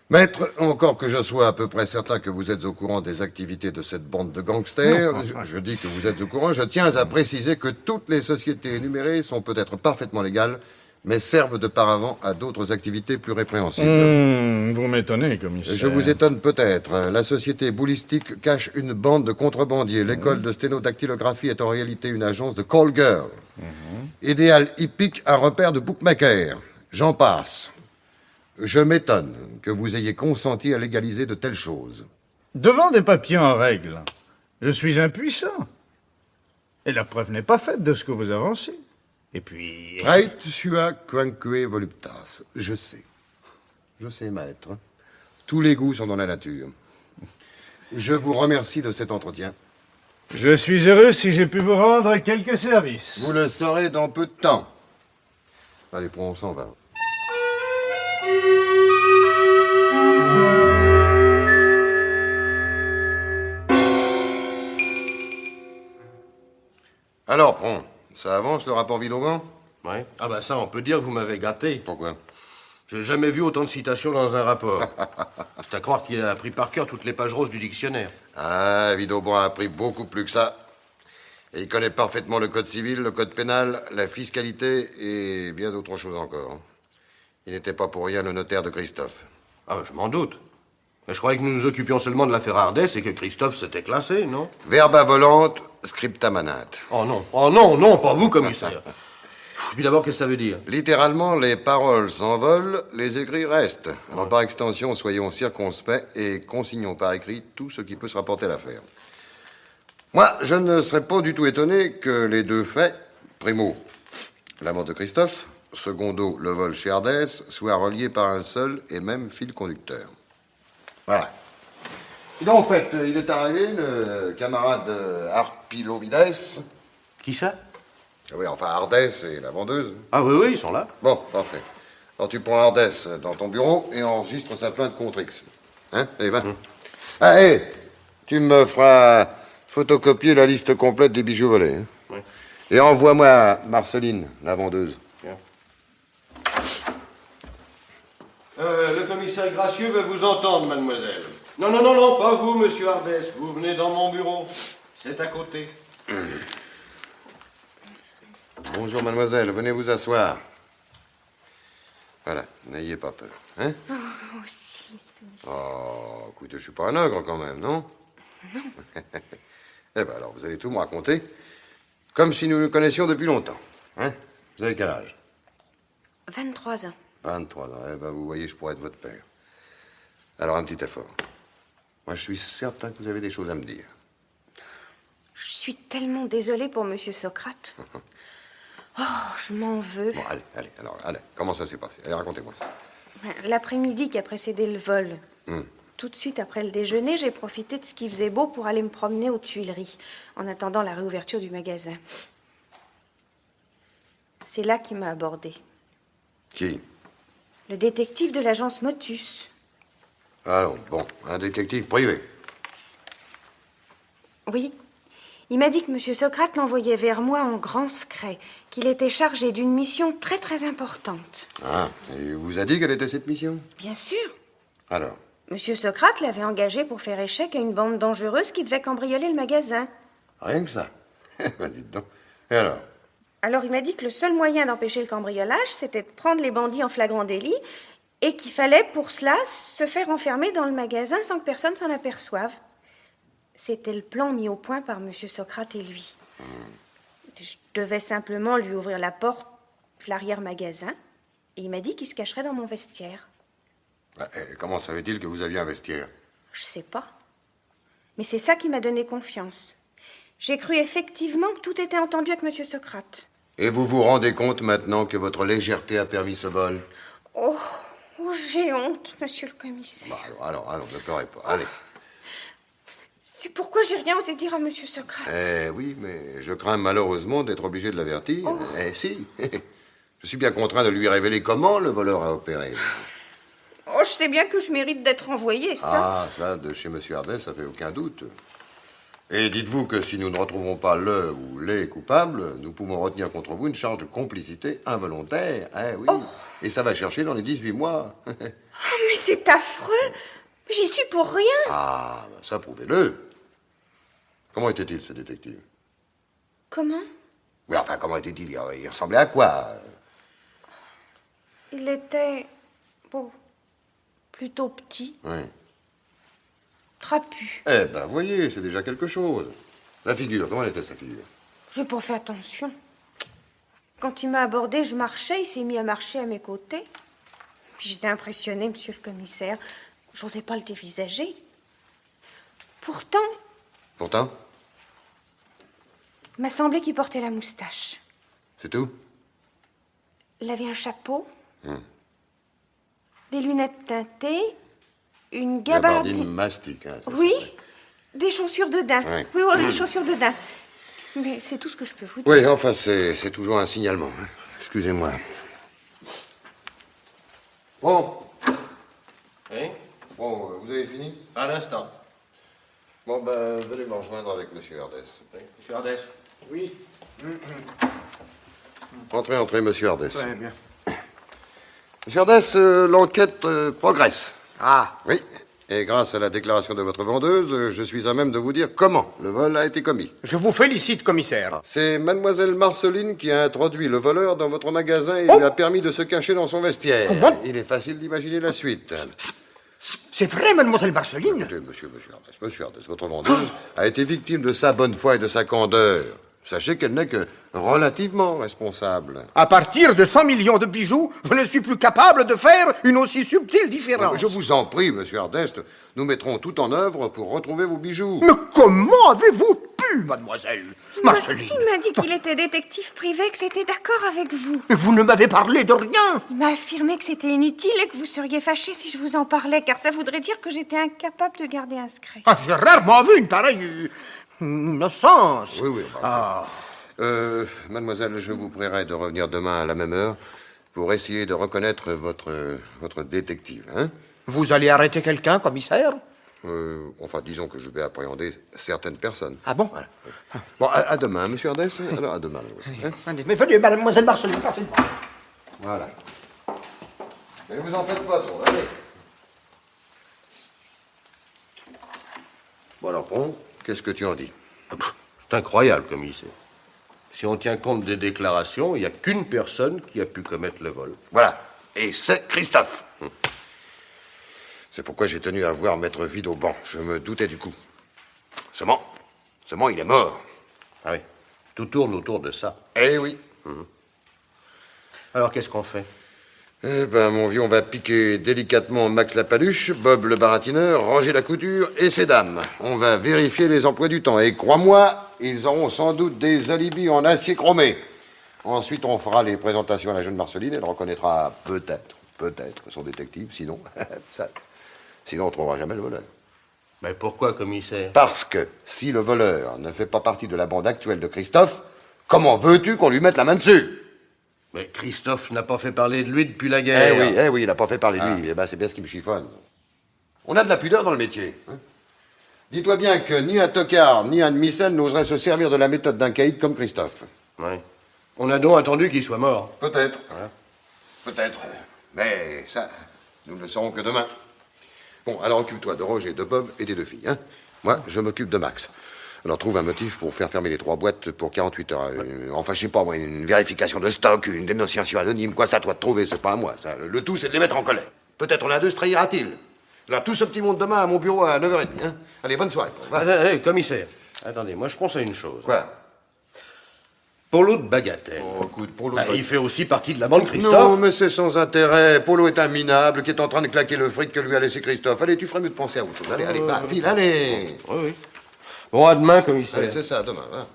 Maître, encore que je sois à peu près certain que vous êtes au courant des activités de cette bande de gangsters, je dis que vous êtes au courant, je tiens à préciser que toutes les sociétés énumérées sont peut-être parfaitement légales, mais servent de paravent à d'autres activités plus répréhensibles. Vous m'étonnez, commissaire. Je vous étonne peut-être. La société boulistique cache une bande de contrebandiers. L'école de sténodactylographie est en réalité une agence de call girl. Idéal hippique, un repère de bookmaker. J'en passe. Je m'étonne que vous ayez consenti à légaliser de telles choses. Devant des papiers en règle, je suis impuissant. Et la preuve n'est pas faite de ce que vous avancez. Et puis... Treit sua quanque voluptas. Je sais, maître. Tous les goûts sont dans la nature. Je vous remercie de cet entretien. Je suis heureux si j'ai pu vous rendre quelques services. Vous le saurez dans peu de temps. Allez, on s'en va. Alors, bon, ça avance le rapport Vidogan? Ouais. Ah bah ça, on peut dire que vous m'avez gâté. Pourquoi? J'ai jamais vu autant de citations dans un rapport. C'est à croire qu'il a appris par cœur toutes les pages roses du dictionnaire. Ah, Vidogan a appris beaucoup plus que ça. Et il connaît parfaitement le code civil, le code pénal, la fiscalité et bien d'autres choses encore. Il n'était pas pour rien le notaire de Christophe. Ah, je m'en doute. Mais je croyais que nous nous occupions seulement de l'affaire Ardès et que Christophe s'était classé, non? Verba volant, scripta manat. Oh non, non, pas vous, commissaire. Et puis d'abord, qu'est-ce que ça veut dire? Littéralement, les paroles s'envolent, les écrits restent. Alors, par extension, soyons circonspects et consignons par écrit tout ce qui peut se rapporter à l'affaire. Moi, je ne serais pas du tout étonné que les deux faits, primo, la mort de Christophe, secondo, le vol chez Ardès, soient reliés par un seul et même fil conducteur. Voilà. Et donc, en fait, il est arrivé, le camarade Harpilovides. Qui ça? Oui, enfin, Ardès et la vendeuse. Ah oui, ils sont là. Bon, parfait. Alors, tu prends Ardès dans ton bureau et enregistre sa plainte contre X. Hein? Allez, va. Ah, hé, tu me feras photocopier la liste complète des bijoux volés. Hein? Oui. Et envoie-moi Marceline, la vendeuse. Bien. Le commissaire Gracieux veut vous entendre, mademoiselle. Non, pas vous, monsieur Ardès. Vous venez dans mon bureau. C'est à côté. Bonjour, mademoiselle. Venez vous asseoir. Voilà, n'ayez pas peur. Hein? Oh, moi aussi. Oh, écoutez, je suis pas un ogre quand même, non? Non. Eh ben alors, vous allez tout me raconter, comme si nous nous connaissions depuis longtemps. Hein? Vous avez quel âge? 23 ans. 23 ans. Eh ben, vous voyez, je pourrais être votre père. Alors, un petit effort. Moi, je suis certain que vous avez des choses à me dire. Je suis tellement désolée pour Monsieur Socrate. Oh, je m'en veux. Bon, allez. Comment ça s'est passé? Allez, racontez-moi ça. L'après-midi qui a précédé le vol, tout de suite après le déjeuner, j'ai profité de ce qui faisait beau pour aller me promener aux Tuileries, en attendant la réouverture du magasin. C'est là qu'il m'a abordé. Qui? Le détective de l'agence Motus. Alors, bon, un détective privé. Oui. Il m'a dit que Monsieur Socrate l'envoyait vers moi en grand secret, qu'il était chargé d'une mission très très importante. Ah, et il vous a dit quelle était cette mission? Bien sûr. Alors? Monsieur Socrate l'avait engagé pour faire échec à une bande dangereuse qui devait cambrioler le magasin. Rien que ça. Ben, dites donc. Et alors? Alors il m'a dit que le seul moyen d'empêcher le cambriolage, c'était de prendre les bandits en flagrant délit et qu'il fallait pour cela se faire enfermer dans le magasin sans que personne s'en aperçoive. C'était le plan mis au point par Monsieur Socrate et lui. Je devais simplement lui ouvrir la porte de l'arrière-magasin et il m'a dit qu'il se cacherait dans mon vestiaire. Comment savait-il que vous aviez un vestiaire? Je sais pas. Mais c'est ça qui m'a donné confiance. J'ai cru effectivement que tout était entendu avec Monsieur Socrate. Et vous vous rendez compte maintenant que votre légèreté a permis ce vol? Oh, j'ai honte, Monsieur le commissaire. Bah, alors, ne pleurez pas. Allez. C'est pourquoi j'ai rien osé dire à Monsieur Socrate. Oui, mais je crains malheureusement d'être obligé de l'avertir. Si. Je suis bien contraint de lui révéler comment le voleur a opéré. Oh, je sais bien que je mérite d'être envoyée, ça. Ah, ça, de chez Monsieur Ardès, ça fait aucun doute. Et dites-vous que si nous ne retrouvons pas le ou les coupables, nous pouvons retenir contre vous une charge de complicité involontaire. Oui. Oh. Et ça va chercher dans les 18 mois. Oh, mais c'est affreux. J'y suis pour rien. Ah, ben ça, prouvez-le. Comment était-il, ce détective? Comment? Oui, enfin, comment était-il? Il ressemblait à quoi? Il était... bon, plutôt petit. Oui. Trapu. Eh ben, voyez, c'est déjà quelque chose. La figure, comment était sa figure? J'ai pas fait attention. Quand il m'a abordé, je marchais, il s'est mis à marcher à mes côtés. Puis j'étais impressionnée, Monsieur le commissaire. J'osais pas le dévisager. Pourtant, il m'a semblé qu'il portait la moustache. C'est tout? Il avait un chapeau, des lunettes teintées, une gabardine... Gabardine mastic, hein. Oui, des chaussures de daim. Ouais. Oui, voilà, des chaussures de daim. Mais c'est tout ce que je peux vous dire. Oui, enfin, c'est toujours un signalement. Hein. Excusez-moi. Bon. Hein? Bon, vous avez fini? À l'instant. Bon, ben, venez me rejoindre avec Monsieur Ardès. Monsieur Ardès? Oui. Entrez, Monsieur Ardès. Très bien. Monsieur Ardès, l'enquête progresse. Ah. Oui. Et grâce à la déclaration de votre vendeuse, je suis à même de vous dire comment le vol a été commis. Je vous félicite, commissaire. C'est mademoiselle Marceline qui a introduit le voleur dans votre magasin et lui a permis de se cacher dans son vestiaire. Comment? Il est facile d'imaginer la suite. C'est vrai, mademoiselle Marceline? Écoutez, monsieur Ardès, votre vendeuse a été victime de sa bonne foi et de sa candeur. Sachez qu'elle n'est que relativement responsable. À partir de 100 millions de bijoux, je ne suis plus capable de faire une aussi subtile différence. Je vous en prie, monsieur Ardest, nous mettrons tout en œuvre pour retrouver vos bijoux. Mais comment avez-vous pu, mademoiselle Marceline? Il m'a dit qu'il était détective privé, que c'était d'accord avec vous. Mais vous ne m'avez parlé de rien. Il m'a affirmé que c'était inutile et que vous seriez fâché si je vous en parlais, car ça voudrait dire que j'étais incapable de garder un secret. Ah, j'ai rarement vu une pareille innocence. Oui. Mademoiselle, je vous prierai de revenir demain à la même heure pour essayer de reconnaître votre détective. Hein? Vous allez arrêter quelqu'un, commissaire? Enfin, disons que je vais appréhender certaines personnes. Ah bon? Voilà. Bon, à demain, monsieur Ardès. Alors, à demain. Hein? Allez, mais venez, mademoiselle Marceline, passez-moi. Voilà. Mais ne vous en faites pas trop, allez. Bon, alors, Pron, qu'est-ce que tu en dis? C'est incroyable, commissaire. Si on tient compte des déclarations, il n'y a qu'une personne qui a pu commettre le vol. Voilà. Et c'est Christophe. C'est pourquoi j'ai tenu à voir Maître Vidauban. Je me doutais du coup. Seulement, il est mort. Ah oui. Tout tourne autour de ça. Eh oui. Alors, qu'est-ce qu'on fait? Eh ben, mon vieux, on va piquer délicatement Max la paluche, Bob le baratineur, Roger la couture et ses dames. On va vérifier les emplois du temps. Et crois-moi, ils auront sans doute des alibis en acier chromé. Ensuite, on fera les présentations à la jeune Marceline. Elle reconnaîtra peut-être son détective. Sinon, sinon on trouvera jamais le voleur. Mais pourquoi, commissaire? Parce que si le voleur ne fait pas partie de la bande actuelle de Christophe, comment veux-tu qu'on lui mette la main dessus? Mais Christophe n'a pas fait parler de lui depuis la guerre. Eh oui, il n'a pas fait parler de lui. Eh ben, c'est bien ce qui me chiffonne. On a de la pudeur dans le métier. Hein? Dis-toi bien que ni un tocard, ni un demi-sel n'oserait se servir de la méthode d'un caïd comme Christophe. Oui. On a donc attendu qu'il soit mort. Peut-être. Voilà. Peut-être. Mais ça, nous ne le saurons que demain. Bon, alors occupe-toi de Roger, de Bob et des deux filles. Hein? Moi, je m'occupe de Max. Alors trouve un motif pour faire fermer les 3 boîtes pour 48 heures. Enfin, je sais pas, moi, une vérification de stock, une dénonciation anonyme. Quoi, c'est à toi de trouver, c'est pas à moi. Ça. Le tout, c'est de les mettre en colère. Peut-être l'un d'eux se trahira-t-il. Alors, tout ce petit monde demain à mon bureau à 9h30. Hein? Allez, bonne soirée. Allez, commissaire. Attendez, moi, je pense à une chose. Quoi? Polo de Bagatelle. Oh, écoute, Polo... il fait aussi partie de la bande Christophe. Non, mais c'est sans intérêt. Polo est un minable qui est en train de claquer le fric que lui a laissé Christophe. Allez, tu ferais mieux de penser à autre chose. Allez, va, file, allez. Oui. Bon, à demain, commissaire. Allez, c'est ça, à demain. Hein.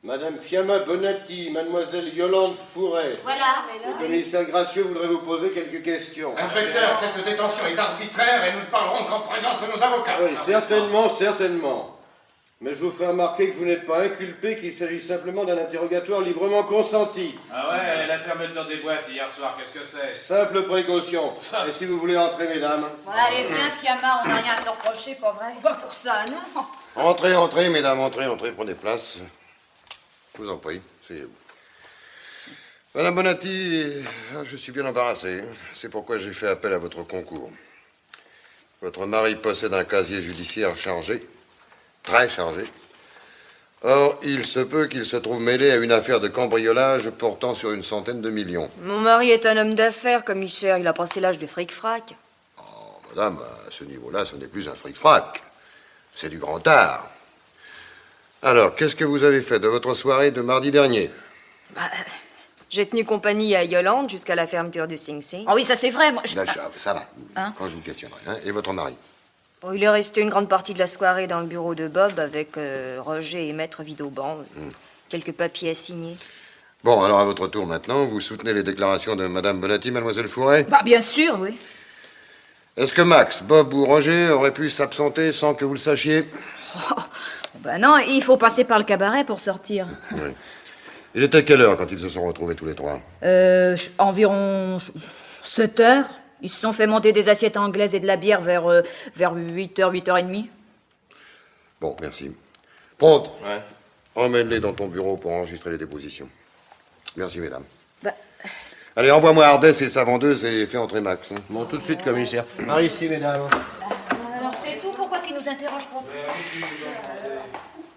Madame Fiamma Bonatti, mademoiselle Yolande Fouret. Voilà. Le commissaire Gracieux voudrait vous poser quelques questions. Inspecteur, cette détention est arbitraire et nous ne parlerons qu'en présence de nos avocats. Oui, certainement. Mais je vous ferai remarquer que vous n'êtes pas inculpé, qu'il s'agit simplement d'un interrogatoire librement consenti. Ah ouais, la fermeture des boîtes hier soir, qu'est-ce que c'est? Simple précaution. Et si vous voulez entrer, mesdames? Bon, allez, viens, Fiamma, on n'a rien à te reprocher, pas vrai? Pas pour ça, non? Entrez, mesdames, entrez, prenez place. Je vous en prie, asseyez-vous. Madame Bonatti, je suis bien embarrassé. C'est pourquoi j'ai fait appel à votre concours. Votre mari possède un casier judiciaire chargé, très chargé. Or, il se peut qu'il se trouve mêlé à une affaire de cambriolage portant sur une centaine de millions. Mon mari est un homme d'affaires, commissaire. Il a passé l'âge du fric-frac. Oh, madame, à ce niveau-là, ce n'est plus un fric-frac. C'est du grand art. Alors, qu'est-ce que vous avez fait de votre soirée de mardi dernier? J'ai tenu compagnie à Yolande jusqu'à la fermeture du Sing Sing. Ah oui, ça c'est vrai. Moi, Ça va, Hein? quand je vous questionnerai. Hein? Et votre mari? Bon, il est resté une grande partie de la soirée dans le bureau de Bob avec Roger et Maître Vidauban. Quelques papiers à signer. Bon, alors à votre tour maintenant, vous soutenez les déclarations de Madame Bonatti, Mademoiselle Fouret? Bah, bien sûr, oui. Est-ce que Max, Bob ou Roger auraient pu s'absenter sans que vous le sachiez? Bah non, il faut passer par le cabaret pour sortir. Oui. Il était quelle heure quand ils se sont retrouvés tous les trois? Environ 7 heures. Ils se sont fait monter des assiettes anglaises et de la bière vers 8h, 8h30. Bon, merci. Pronte. Ouais. Emmène-les dans ton bureau pour enregistrer les dépositions. Merci, mesdames. Bah, Allez, envoie-moi Ardès et sa vendeuse et fais entrer Max. Hein. Bon, tout de suite, commissaire. Par ici, mesdames. alors c'est tout, pourquoi qu'il nous interroge pas?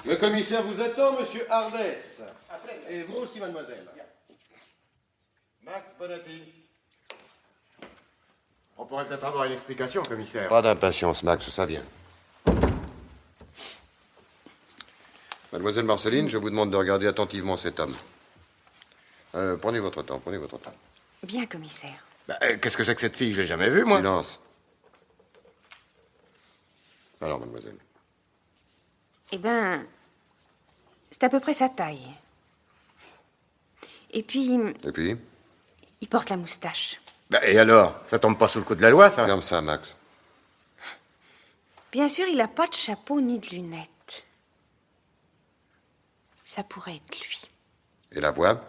Le commissaire vous attend, monsieur Ardès. Et vous aussi, mademoiselle. Max Bonatti. On pourrait peut-être avoir une explication, commissaire. Pas d'impatience, Max, ça vient. Mademoiselle Marceline, je vous demande de regarder attentivement cet homme. Prenez votre temps, prenez votre temps. Bien, commissaire. Bah, qu'est-ce que c'est que cette fille? Je l'ai jamais vue, moi. Silence. Alors, mademoiselle. Eh ben, c'est à peu près sa taille. Et puis, Et puis? il porte la moustache. Bah, et alors? Ça tombe pas sous le coup de la loi, ça? Ferme ça, Max. Bien sûr, il n'a pas de chapeau ni de lunettes. Ça pourrait être lui. Et la voix?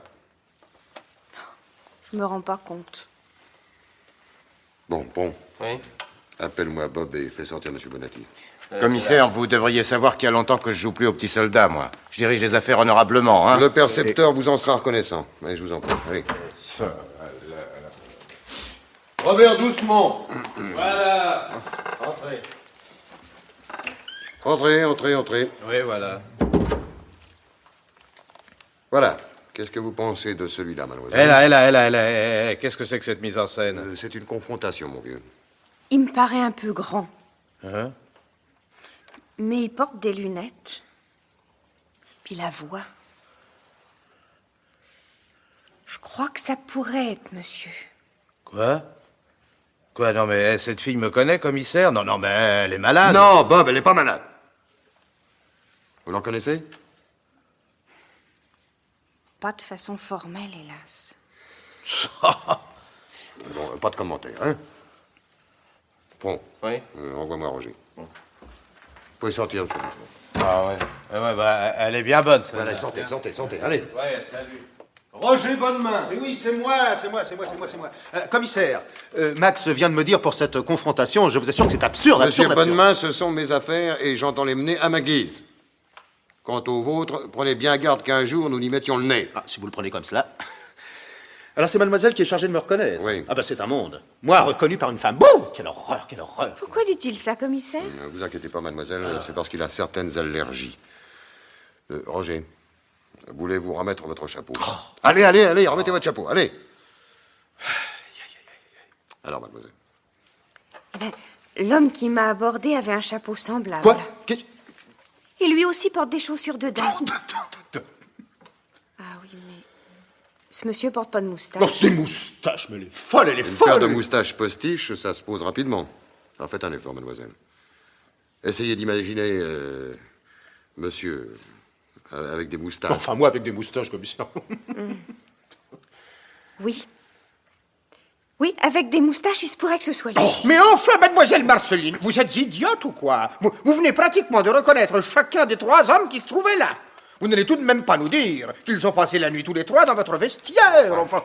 Je me rends pas compte. Bon. Oui. Appelle-moi Bob et fais sortir monsieur Bonatti. Commissaire, vous devriez savoir qu'il y a longtemps que je joue plus aux petits soldats, moi. Je dirige les affaires honorablement, hein. Le percepteur vous en sera reconnaissant. Allez, je vous en prie. Allez. Robert, doucement. Voilà. Entrez. Oui, voilà. Voilà. Qu'est-ce que vous pensez de celui-là, mademoiselle? Elle a. Qu'est-ce que c'est que cette mise en scène? C'est une confrontation, mon vieux. Il me paraît un peu grand. Hein? Mais il porte des lunettes. Puis la voix. Je crois que ça pourrait être monsieur. Quoi? Non, mais cette fille me connaît, commissaire? Non, mais elle est malade. Non, Bob, elle n'est pas malade. Vous l'en connaissez? Pas de façon formelle, hélas. Bon, pas de commentaire, hein? Bon. Oui. Envoie-moi Roger. Vous pouvez sortir, monsieur Rousseau. Ah ouais, bah, elle est bien bonne, celle-là. Allez, sortez, allez. Ouais, salut. Roger Bonnemain. Oui, c'est moi. Commissaire, Max vient de me dire pour cette confrontation, je vous assure que c'est absurde, Monsieur absurde. Bonnemain, ce sont mes affaires et j'entends les mener à ma guise. Quant aux vôtres, prenez bien garde qu'un jour nous n'y mettions le nez. Ah, si vous le prenez comme cela. Alors c'est mademoiselle qui est chargée de me reconnaître. Oui. Ah bah c'est un monde. Moi, reconnu par une femme. Boum! Quelle horreur, quelle horreur. Pourquoi dit-il ça, commissaire? Ne vous inquiétez pas, mademoiselle, c'est parce qu'il a certaines allergies. Roger, voulez-vous remettre votre chapeau? Allez, remettez votre chapeau, allez. Alors, mademoiselle. Eh ben, l'homme qui m'a abordé avait un chapeau semblable. Quoi? Et lui aussi porte des chaussures de dame. Ah oui, mais ce monsieur porte pas de moustache. Non, des moustaches, mais elle est folle, elle est Une folle. paire de moustaches postiches, ça se pose rapidement. Alors faites un effort, mademoiselle. Essayez d'imaginer monsieur avec des moustaches. Enfin, moi avec des moustaches, commissaire. Oui, avec des moustaches, il se pourrait que ce soit lui. Mais enfin, mademoiselle Marceline, vous êtes idiote ou quoi? Vous venez pratiquement de reconnaître chacun des 3 hommes qui se trouvaient là. Vous n'allez tout de même pas nous dire qu'ils ont passé la nuit tous les 3 dans votre vestiaire, enfin.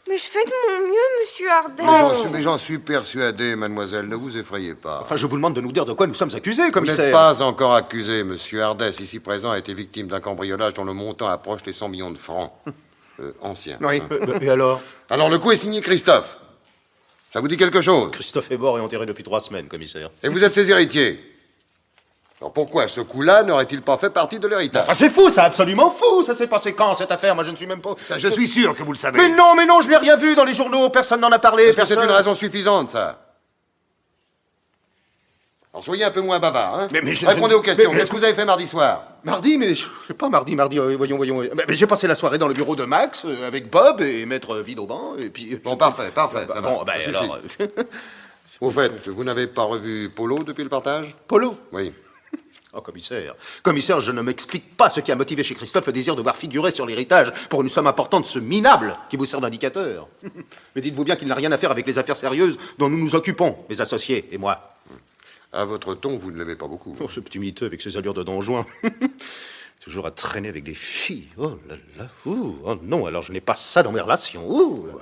Mais je fais de mon mieux, monsieur Ardès. Mais j'en suis persuadé, mademoiselle, ne vous effrayez pas. Enfin, je vous demande de nous dire de quoi nous sommes accusés, Vous commissaire. n'êtes pas encore accusé, monsieur Ardès, ici présent, a été victime d'un cambriolage dont le montant approche les 100 millions de francs. Ancien. Oui, et alors? Alors, le coup est signé Christophe. Ça vous dit quelque chose? Christophe est mort et enterré depuis 3 semaines, commissaire. Et vous êtes ses héritiers. Alors pourquoi ce coup-là n'aurait-il pas fait partie de l'héritage? Ah, c'est fou, ça, absolument fou. Ça s'est passé quand, cette affaire? Moi, je ne suis même pas... Ça, je suis sûr que vous le savez. Mais non, je n'ai rien vu dans les journaux. Personne n'en a parlé. Est-ce que c'est personne... une raison suffisante, ça? Alors soyez un peu moins bavard, hein? Mais Répondez aux questions. Qu'est-ce que vous avez fait mardi soir? Mardi, mais je sais pas, mardi, voyons. Mais j'ai passé la soirée dans le bureau de Max, avec Bob et maître Vidauban, et puis... Bon, parfait, ça va. Bon, Ça suffit. alors... Au fait, vous n'avez pas revu Polo depuis le partage? Polo? Oui. Oh, commissaire, je ne m'explique pas ce qui a motivé chez Christophe le désir de voir figurer sur l'héritage pour une somme importante ce minable qui vous sert d'indicateur. Mais dites-vous bien qu'il n'a rien à faire avec les affaires sérieuses dont nous nous occupons, mes associés et moi. À votre ton, vous ne l'aimez pas beaucoup. Oh, ce petit miteux avec ses allures de Don Juan. Toujours à traîner avec des filles. Oh là là. Oh non, alors je n'ai pas ça dans mes relations.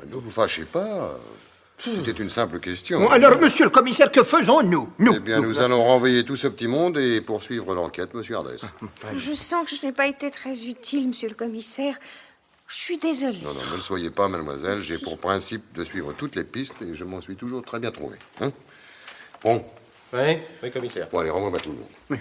Ne vous fâchez pas. C'était une simple question. Bon, alors, monsieur le commissaire, que faisons-nous? Eh bien, nous allons renvoyer tout ce petit monde et poursuivre l'enquête, monsieur Ardès. Je sens que je n'ai pas été très utile, monsieur le commissaire. Je suis désolée. Non, ne le soyez pas, mademoiselle. J'ai pour principe de suivre toutes les pistes et je m'en suis toujours très bien trouvé. Hein? Bon. Oui, commissaire. Bon, allez, renvoie tout le monde. Oui,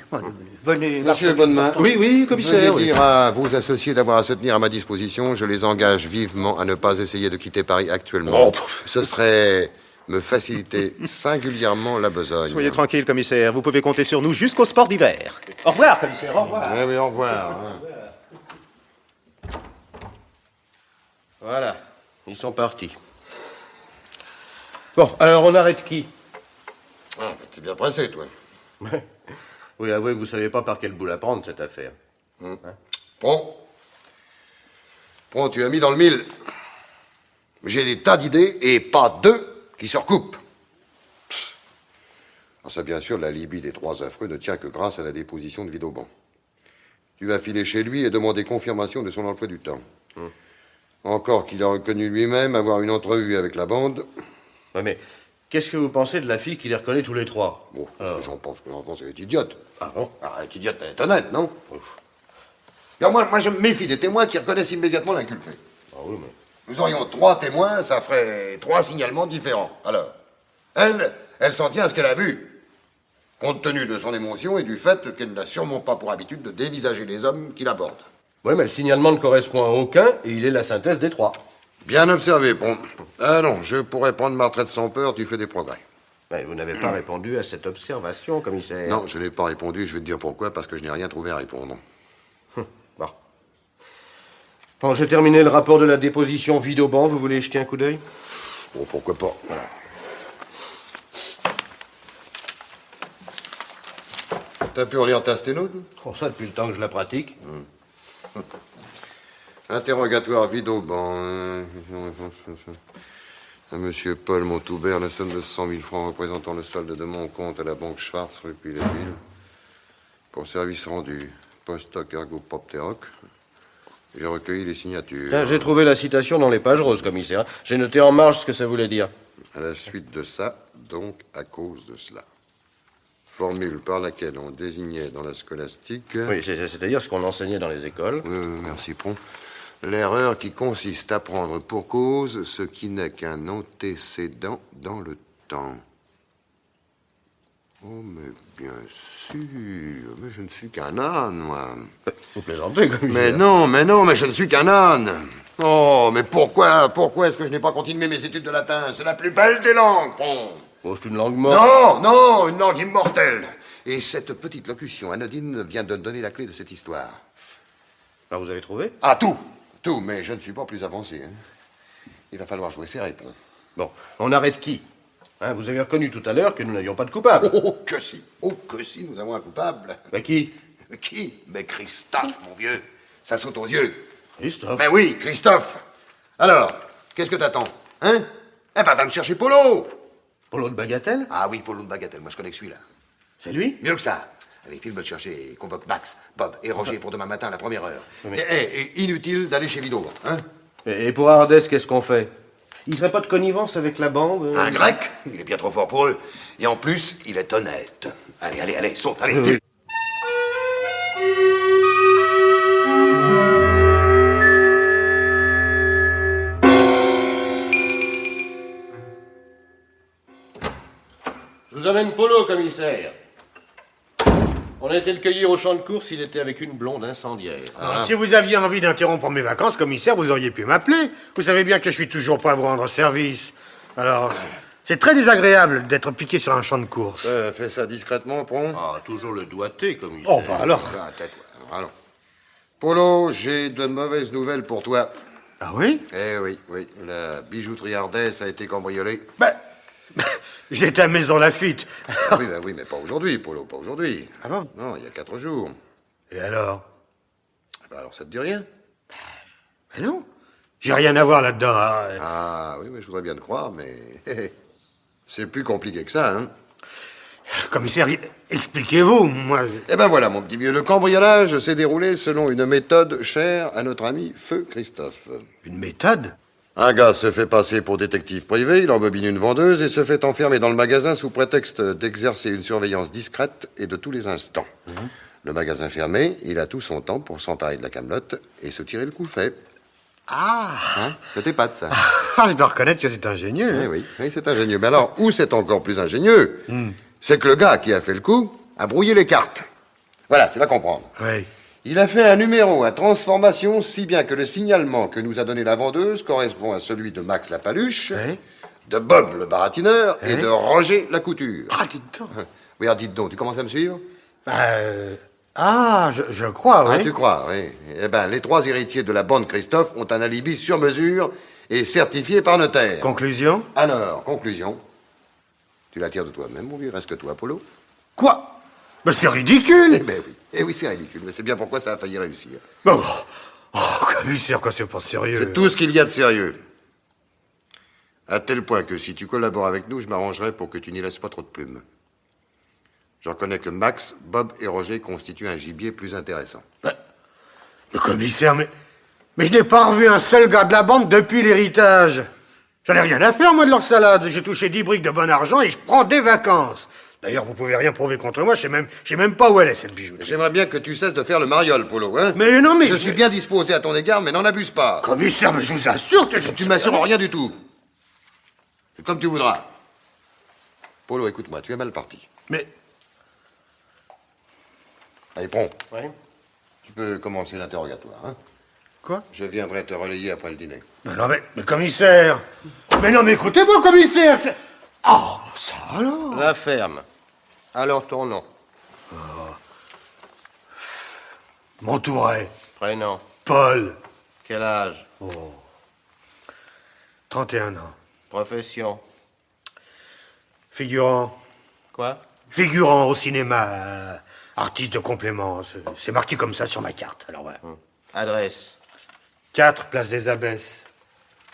venez. Monsieur Bonnemain. Oui, commissaire. Veuillez dire à vos associés d'avoir à se tenir à ma disposition. Je les engage vivement à ne pas essayer de quitter Paris actuellement. Ce serait me faciliter singulièrement la besogne. Soyez tranquille, commissaire. Vous pouvez compter sur nous jusqu'au sport d'hiver. Au revoir, commissaire. Au revoir. Oui, au revoir. Voilà, ils sont partis. Bon, alors on arrête qui? Ah, t'es bien pressé, toi. Oui, avouez que vous savez pas par quel bout la prendre, cette affaire. Bon, tu as mis dans le mille. J'ai des tas d'idées et pas deux qui se recoupent. Alors ça, bien sûr, l'alibi des trois affreux ne tient que grâce à la déposition de Vidauban. Tu vas filer chez lui et demander confirmation de son emploi du temps. Encore qu'il a reconnu lui-même avoir une entrevue avec la bande. Ouais, mais qu'est-ce que vous pensez de la fille qui les reconnaît tous les trois? Bon, j'en pense qu'elle est idiote. Ah bon? Ah, elle est idiote, elle est honnête, non? Alors moi, je me méfie des témoins qui reconnaissent immédiatement l'inculpé. Ah oui, mais... Nous aurions 3 témoins, ça ferait 3 signalements différents. Alors, elle s'en tient à ce qu'elle a vu, compte tenu de son émotion et du fait qu'elle n'a sûrement pas pour habitude de dévisager les hommes qui l'abordent. Oui, mais le signalement ne correspond à aucun et il est la synthèse des trois. Bien observé, Pont. Ah non, je pourrais prendre ma retraite sans peur, tu fais des progrès. Mais vous n'avez pas répondu à cette observation, commissaire. Non, je n'ai pas répondu, je vais te dire pourquoi, parce que je n'ai rien trouvé à répondre. Bon. Bon, j'ai terminé le rapport de la déposition Vidauban, vous voulez jeter un coup d'œil? Bon, pourquoi pas. Voilà. T'as pu relire ta sténo? Oh, ça, depuis le temps que je la pratique. Interrogatoire Vidauban. À Monsieur Paul Montoubert, la somme de 100 000 francs représentant le solde de mon compte à la banque Schwartz, rue Puy-les-Villes. Pour service rendu. Post-hoc ergo propteroc. J'ai recueilli les signatures. Tiens, j'ai trouvé la citation dans les pages roses, commissaire. J'ai noté en marge ce que ça voulait dire. À la suite de ça, donc à cause de cela. Formule par laquelle on désignait dans la scolastique... Oui, c'est-à-dire ce qu'on enseignait dans les écoles. Merci, Pont. L'erreur qui consiste à prendre pour cause ce qui n'est qu'un antécédent dans le temps. Oh, mais bien sûr, mais je ne suis qu'un âne, moi. Vous plaisantez, commissaire. Mais je ne suis qu'un âne. Oh, mais pourquoi est-ce que je n'ai pas continué mes études de latin? C'est la plus belle des langues, Pont. Oh, c'est une langue morte. Non, une langue immortelle. Et cette petite locution anodine vient de donner la clé de cette histoire. Alors, vous avez trouvé? Ah, tout, mais je ne suis pas plus avancé. Hein. Il va falloir jouer serré, Pont. Bon, on arrête qui? Hein, vous avez reconnu tout à l'heure que nous n'avions pas de coupable. Oh, que si, nous avons un coupable. Mais qui? Qui? Mais Christophe, mon vieux. Ça saute aux yeux. Christophe? Ben oui, Christophe. Alors, qu'est-ce que t'attends? Hein? Eh ben, va me chercher Polo. Polo de Bagatelle? Ah oui, Polo de Bagatelle, moi je connais que celui-là. C'est lui? Mieux que ça. Allez, file me le chercher et convoque Max, Bob et Roger pour demain matin à la première heure. Mais... Et inutile d'aller chez Vidauban, hein? Et pour Ardès, qu'est-ce qu'on fait? Il ferait pas de connivence avec la bande? Un grec? Il est bien trop fort pour eux. Et en plus, il est honnête. Allez, saute, allez. Oui. Je vous amène Polo, commissaire. On a été le cueillir au champ de course, il était avec une blonde incendiaire. Si vous aviez envie d'interrompre mes vacances, commissaire, vous auriez pu m'appeler. Vous savez bien que je suis toujours prêt à vous rendre service. Alors, c'est très désagréable d'être piqué sur un champ de course. Fais ça discrètement, Pont. Ah, toujours le doigté, commissaire. Oh, bah alors. Alors. Polo, j'ai de mauvaises nouvelles pour toi. Ah oui? Eh oui. La bijouterie Ardès a été cambriolée. J'étais à Maison Lafitte. Oui, mais pas aujourd'hui, Polo, pas aujourd'hui. Ah bon? Non, il y a 4 jours. Et alors? Alors ça te dit rien? Mais non. J'ai rien à voir là-dedans. Ah oui, mais je voudrais bien te croire, mais... c'est plus compliqué que ça, hein? Commissaire, expliquez-vous, moi... Eh ben voilà, mon petit vieux, le cambriolage s'est déroulé selon une méthode chère à notre ami Feu Christophe. Une méthode? Un gars se fait passer pour détective privé, il embobine une vendeuse et se fait enfermer dans le magasin sous prétexte d'exercer une surveillance discrète et de tous les instants. Le magasin fermé, il a tout son temps pour s'emparer de la camelote et se tirer le coup fait. Ah Hein? Ça t'épate, ça? Ah, je dois reconnaître que c'est ingénieux. Eh oui, c'est ingénieux. Mais alors, où c'est encore plus ingénieux, c'est que le gars qui a fait le coup a brouillé les cartes. Voilà, tu vas comprendre. Oui. Il a fait un numéro à transformation si bien que le signalement que nous a donné la vendeuse correspond à celui de Max la paluche, de Bob le baratineur et de Roger la couture. Ah, dites donc. Oui, alors dites donc, tu commences à me suivre? Je crois, oui. Ah, tu crois, oui. Eh ben, les 3 héritiers de la bande Christophe ont un alibi sur mesure et certifié par notaire. Conclusion? Alors, conclusion. Tu la tires de toi-même, mon vieux, reste que toi, Apollo. Quoi? Mais c'est ridicule! Eh ben oui. Eh oui, c'est ridicule, mais c'est bien pourquoi ça a failli réussir. Oh, commissaire, quoi, c'est pas sérieux. C'est tout ce qu'il y a de sérieux. À tel point que si tu collabores avec nous, je m'arrangerai pour que tu n'y laisses pas trop de plumes. Je reconnais que Max, Bob et Roger constituent un gibier plus intéressant. Le commissaire, mais je n'ai pas revu un seul gars de la bande depuis l'héritage. J'en ai rien à faire, moi, de leur salade. J'ai touché 10 briques de bon argent et je prends des vacances. D'ailleurs, vous pouvez rien prouver contre moi, je sais même pas où elle est, cette bijouterie. J'aimerais bien que tu cesses de faire le mariole, Polo, hein? Mais non, mais... Je suis bien disposé à ton égard, mais n'en abuse pas. Commissaire, mais je vous assure que Tu m'assures rien du tout. C'est comme tu voudras. Polo, écoute-moi, tu es mal parti. Mais... Allez, prends. Oui. Tu peux commencer l'interrogatoire, hein? Quoi? Je viendrai te relayer après le dîner. Mais non, mais commissaire... Mais non, mais écoutez-moi, commissaire, c'est... Oh, ça alors... La ferme. Alors ton nom. Montouret. Prénom. Paul. Quel âge? 31 ans. Profession. Figurant. Quoi? Figurant au cinéma. Artiste de complément. C'est marqué comme ça sur ma carte. Alors voilà. Adresse. 4 place des Abbesses.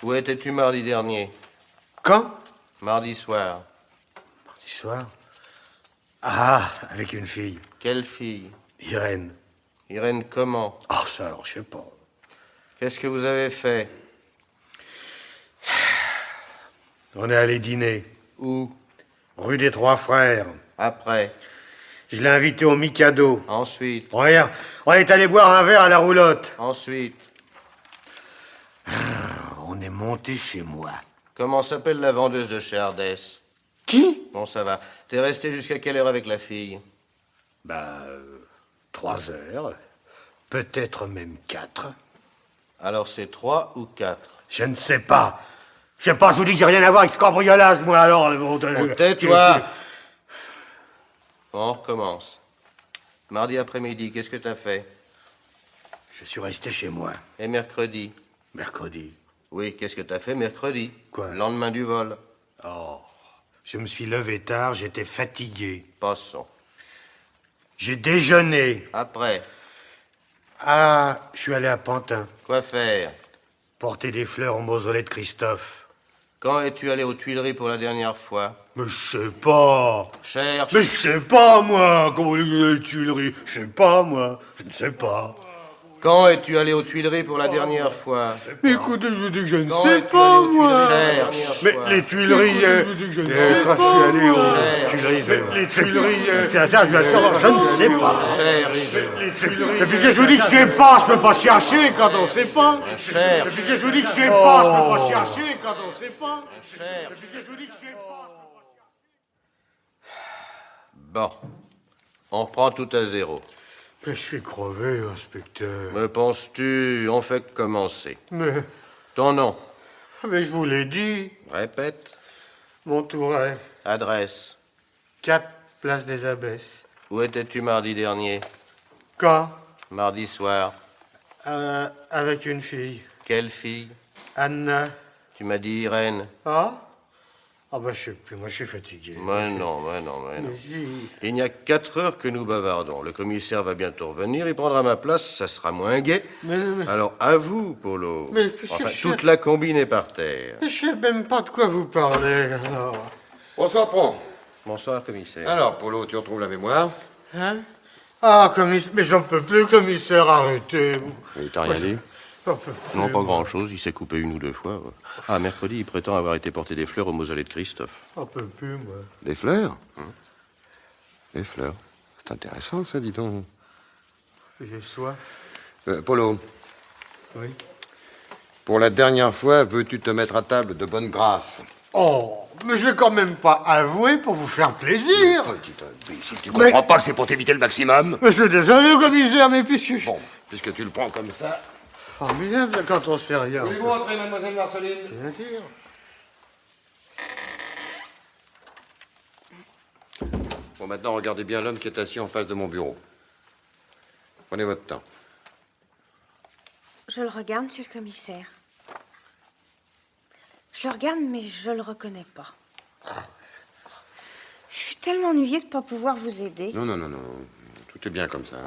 Où étais-tu mardi dernier? Quand? Mardi soir. Mardi soir. Ah, avec une fille. Quelle fille? Irène. Irène comment? Oh, ça alors, je sais pas. Qu'est-ce que vous avez fait? On est allé dîner. Où? Rue des Trois Frères. Après. Je l'ai invité au Mikado. Ensuite. Regarde, on est allé boire un verre à la roulotte. Ensuite. On est monté chez moi. Comment s'appelle la vendeuse de chez Ardès? Qui? Bon, ça va. T'es resté jusqu'à quelle heure avec la fille? 3 heures. Peut-être même 4. Alors c'est 3 ou 4? Je ne sais pas. Je sais pas, je vous dis que j'ai rien à voir avec ce cambriolage, moi, alors... Tais-toi! Bon, on recommence. Mardi après-midi, qu'est-ce que t'as fait? Je suis resté chez moi. Et mercredi? Mercredi. Oui, qu'est-ce que t'as fait mercredi? Quoi? Le lendemain du vol. Oh, je me suis levé tard, j'étais fatigué. Passons. J'ai déjeuné. Après? Ah, je suis allé à Pantin. Quoi faire? Porter des fleurs au mausolée de Christophe. Quand es-tu allé aux Tuileries pour la dernière fois? Mais je sais pas. Cherche. Mais je sais pas, moi. Comment les Tuileries? Je sais pas, moi. Je ne sais pas. Quand es-tu allé aux Tuileries pour la dernière fois? Mais écoutez, je vous dis que je ne Quand sais es-tu pas, allé aux moi. Tuileries la dernière Mais fois? les Tuileries... quand je suis allé aux Tuileries... Les Tuileries... C'est ça, je vous assure, je ne sais pas. Cher, Les Tuileries... Et puisque je vous dis que je sais pas, je peux pas chercher quand on sait pas. cher. Et puisque je vous dis que je sais pas, je peux pas chercher quand on sait pas. Cher. Et puisque je vous dis que je sais pas... Bon. On reprend tout à zéro. Mais je suis crevé, inspecteur. Me penses-tu? On fait que commencer. Mais Ton nom? je vous l'ai dit. Répète. Montouret. Adresse. 4 place des Abbesses. Où étais-tu mardi dernier? Quand? Mardi soir. Avec une fille. Quelle fille? Anna. Tu m'as dit Irène. Ah? Ah je sais plus, moi je suis fatigué. Mais non. Mais si. Il n'y a 4 heures que nous bavardons. Le commissaire va bientôt revenir, il prendra ma place, ça sera moins gai. Mais... Alors, à vous, Polo. Mais puisque Enfin, je- toute la combine est par terre. Je sais même pas de quoi vous parlez, alors. Bonsoir, Pron. Bonsoir, commissaire. Alors, Polo, tu retrouves la mémoire? Hein? Ah, commissaire, mais j'en peux plus, commissaire, arrêtez. Il t'a rien dit? Non, pas grand-chose. Il s'est coupé une ou deux fois. Ah, mercredi, il prétend avoir été porter des fleurs au mausolée de Christophe. Un peu plus, moi. Des fleurs? Des fleurs. C'est intéressant, ça, dis donc. J'ai soif. Polo, Oui. pour la dernière fois, veux-tu te mettre à table de bonne grâce? Oh, mais je vais quand même pas avouer pour vous faire plaisir. Petit imbécile, tu comprends pas que c'est pour t'éviter le maximum? Mais je suis désolé, commissaire, mais puisque... Bon, puisque tu le prends comme ça... Formidable, quand on sait rien. Voulez-vous entrer, mademoiselle Marceline? Bien dire. Bon, maintenant, regardez bien l'homme qui est assis en face de mon bureau. Prenez votre temps. Je le regarde, monsieur le commissaire. Je le regarde, mais je le reconnais pas. Je suis tellement ennuyée de ne pas pouvoir vous aider. Non. Tout est bien comme ça.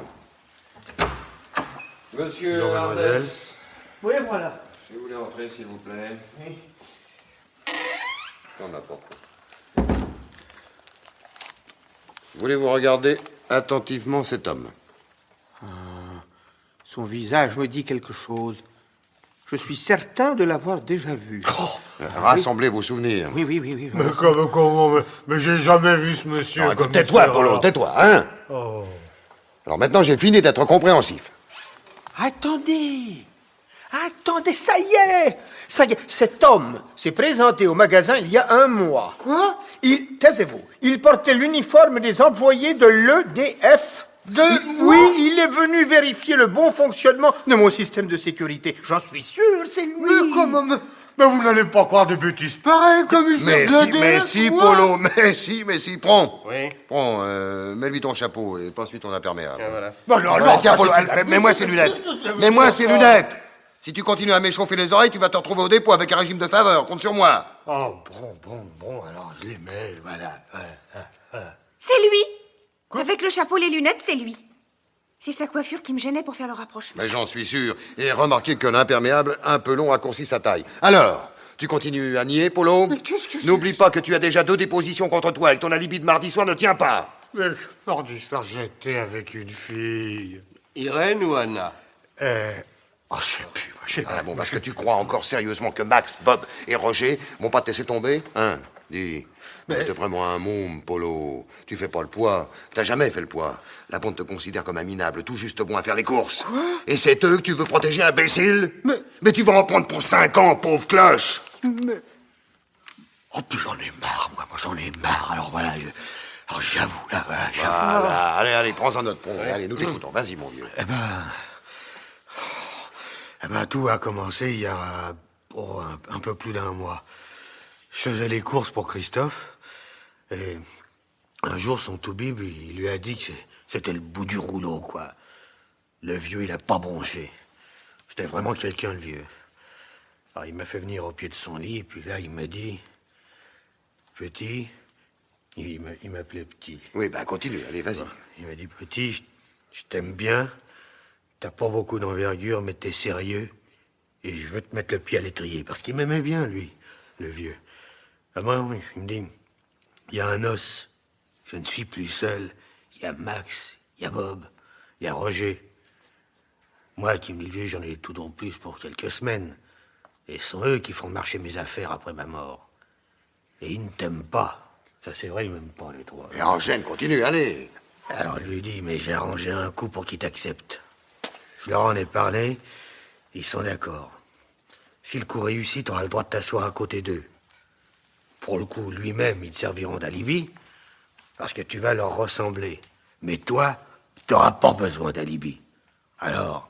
Monsieur Bonjour, mademoiselle. Ardès, Oui, voilà. si vous voulez entrer, s'il vous plaît. Oui. On n'importe quoi. Voulez-vous regarder attentivement cet homme? Son visage me dit quelque chose. Je suis certain de l'avoir déjà vu. Rassemblez vos souvenirs. Oui. Mais comment? Mais j'ai jamais vu ce monsieur. Non, écoute, commissaire. tais-toi, Polo, tais-toi, hein? Oh. Alors maintenant, j'ai fini d'être compréhensif. Attendez, ça y est. Cet homme s'est présenté au magasin il y a un mois. Quoi? Taisez-vous, il portait l'uniforme des employés de l'EDF. Oui, il est venu vérifier le bon fonctionnement de mon système de sécurité. J'en suis sûr, c'est lui. Mais comment? Mais vous n'allez pas croire des bêtises pareilles, commissaire. Mais si, Polo, mais si, prends. Oui. Prends, mets-lui ton chapeau et passe-lui ton imperméable. Ah, voilà. Non, Tiens, ça, Polo, c'est- mets-moi ces lunettes. Mets-moi ces lunettes. Si tu continues à m'échauffer les oreilles, tu vas te retrouver au dépôt avec un régime de faveur. Compte sur moi. Oh, bon, alors je les mets, voilà. C'est lui! Avec le chapeau, les lunettes, c'est lui. C'est sa coiffure qui me gênait pour faire le rapprochement. Mais j'en suis sûr. Et remarquez que l'imperméable, un peu long, raccourcit sa taille. Alors, tu continues à nier, Polo? Mais qu'est-ce que c'est? N'oublie pas que tu as déjà 2 dépositions contre toi et que ton alibi de mardi soir ne tient pas. Mais mardi soir, j'étais avec une fille. Irène ou Anna? Oh, je sais plus, moi, je sais Ah pas. bon, parce que tu crois encore sérieusement que Max, Bob et Roger vont pas te laisser tomber? Hein? Dis. Mais t'es vraiment un môme, Polo. Tu fais pas le poids. T'as jamais fait le poids. La bande te considère comme un minable, tout juste bon à faire les courses. Quoi? Et c'est eux que tu veux protéger, imbécile? Mais tu vas en prendre pour 5 ans, pauvre cloche. Mais... Oh, puis j'en ai marre, moi, j'en ai marre. Alors voilà, alors j'avoue, là, voilà, j'avoue. Voilà, allez, prends-en note, Polo. Allez, nous t'écoutons. Vas-y, mon vieux. Eh ben, tout a commencé il y a un peu plus d'un mois. Je faisais les courses pour Christophe, et un jour, son toubib, il lui a dit que c'était le bout du rouleau, quoi. Le vieux, il a pas bronché. C'était vraiment quelqu'un, le vieux. Alors, il m'a fait venir au pied de son lit, et puis là, il m'a dit... Petit... Il m'appelait Petit. Oui, ben continue, allez, vas-y. Il m'a dit, Petit, je t'aime bien. T'as pas beaucoup d'envergure, mais t'es sérieux. Et je veux te mettre le pied à l'étrier. Parce qu'il m'aimait bien, lui, le vieux. Ah bon, il me dit, il y a un os. Je ne suis plus seul. Il y a Max, il y a Bob, il y a Roger. Moi, qui me dit le vieux, j'en ai tout en plus pour quelques semaines. Et ce sont eux qui font marcher mes affaires après ma mort. Et ils ne t'aiment pas. Ça, c'est vrai, ils m'aiment pas, les trois. Et Angèle, continue, allez. Alors, je lui dis, mais j'ai arrangé un coup pour qu'ils t'acceptent. Je leur en ai parlé, ils sont d'accord. Si le coup réussit, t'auras le droit de t'asseoir à côté d'eux. Pour le coup, lui-même, ils te serviront d'alibi, parce que tu vas leur ressembler. Mais toi, t'auras pas besoin d'alibi. Alors,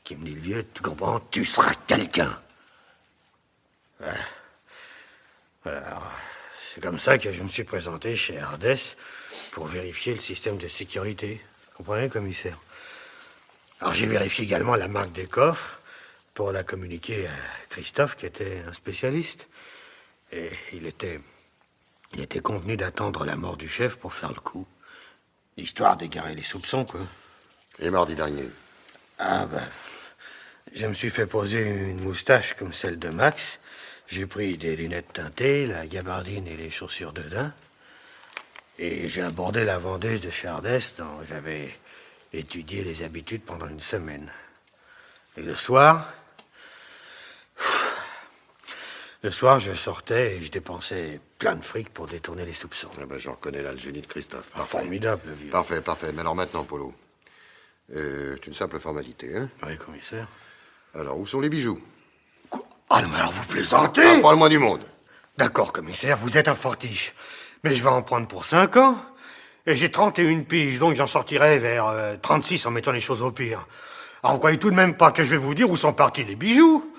qui me dit le vieux, tu comprends, tu seras quelqu'un. Alors, c'est comme ça que je me suis présenté chez Ardès pour vérifier le système de sécurité. Vous comprenez, commissaire? Alors, j'ai vérifié également la marque des coffres pour la communiquer à Christophe, qui était un spécialiste. Et il était convenu d'attendre la mort du chef pour faire le coup. Histoire d'égarer les soupçons, quoi. Et mardi dernier? Ah ben, je me suis fait poser une moustache comme celle de Max. J'ai pris des lunettes teintées, la gabardine et les chaussures de daim. Et j'ai abordé la vendeuse de Chardès dont j'avais étudié les habitudes pendant une semaine. Et le soir, Le soir, je sortais et je dépensais plein de fric pour détourner les soupçons. Ah ben, je reconnais là le génie de Christophe. Ah, formidable, le vieux. Parfait, parfait. Mais alors maintenant, Polo, c'est une simple formalité, hein? Oui, commissaire. Alors, où sont les bijoux? Ah, non, mais alors vous plaisantez? Ah, parle-moi du monde. D'accord, commissaire, vous êtes un fortiche. Mais je vais en prendre pour 5 ans. Et j'ai 31 piges, donc j'en sortirai vers 36 en mettant les choses au pire. Alors vous croyez tout de même pas que je vais vous dire où sont partis les bijoux?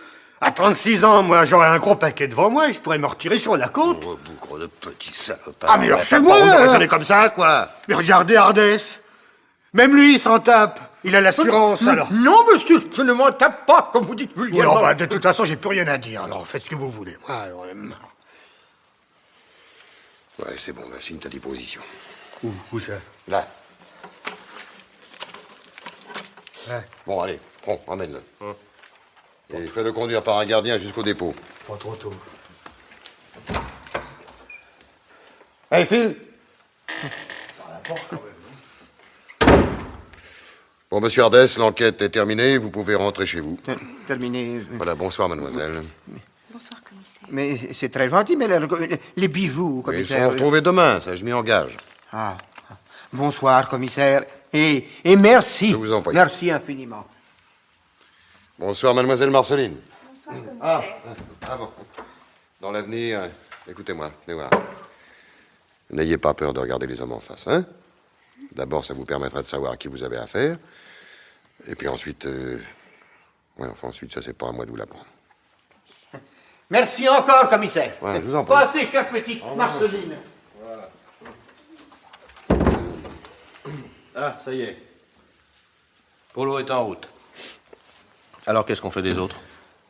À 36 ans, moi, j'aurai un gros paquet devant moi et je pourrais me retirer sur la côte. Oh, bougre de petit salopard. Ah, mais alors, c'est moi, Vous hein. raisonnez comme ça, quoi? Mais regardez Ardès. Même lui, il s'en tape. Il a l'assurance, alors. Non, monsieur, je ne m'en tape pas, comme vous dites Oui, vulgairement. alors, bah, de toute façon, j'ai plus rien à dire. Alors, faites ce que vous voulez. Moi, Ouais, c'est bon, signe ta déposition. Où ça? Là. Ouais. Bon, allez, prends, emmène-le. Et fais-le conduire par un gardien jusqu'au dépôt. Pas trop tôt. Allez, file. Bon, monsieur Ardès, l'enquête est terminée. Vous pouvez rentrer chez vous. Terminé. Voilà, bonsoir, mademoiselle. Bonsoir, commissaire. Mais c'est très gentil, mais les bijoux, Ils commissaire. seront retrouvés demain, ça je m'y engage. Ah, bonsoir, commissaire. Et merci. Je vous en prie. Merci infiniment. Bonsoir, mademoiselle Marceline. Bonsoir, commissaire. Ah bon. Dans l'avenir, écoutez-moi, venez voir. N'ayez pas peur de regarder les hommes en face, hein? D'abord, ça vous permettra de savoir à qui vous avez affaire. Et puis ensuite... ensuite, ça, c'est pas à moi de vous l'apprendre. Merci encore, commissaire. Ouais, je vous en prie. Passez, chère petite Marceline. Ah, ça y est. Polo est en route. Alors, qu'est-ce qu'on fait des autres?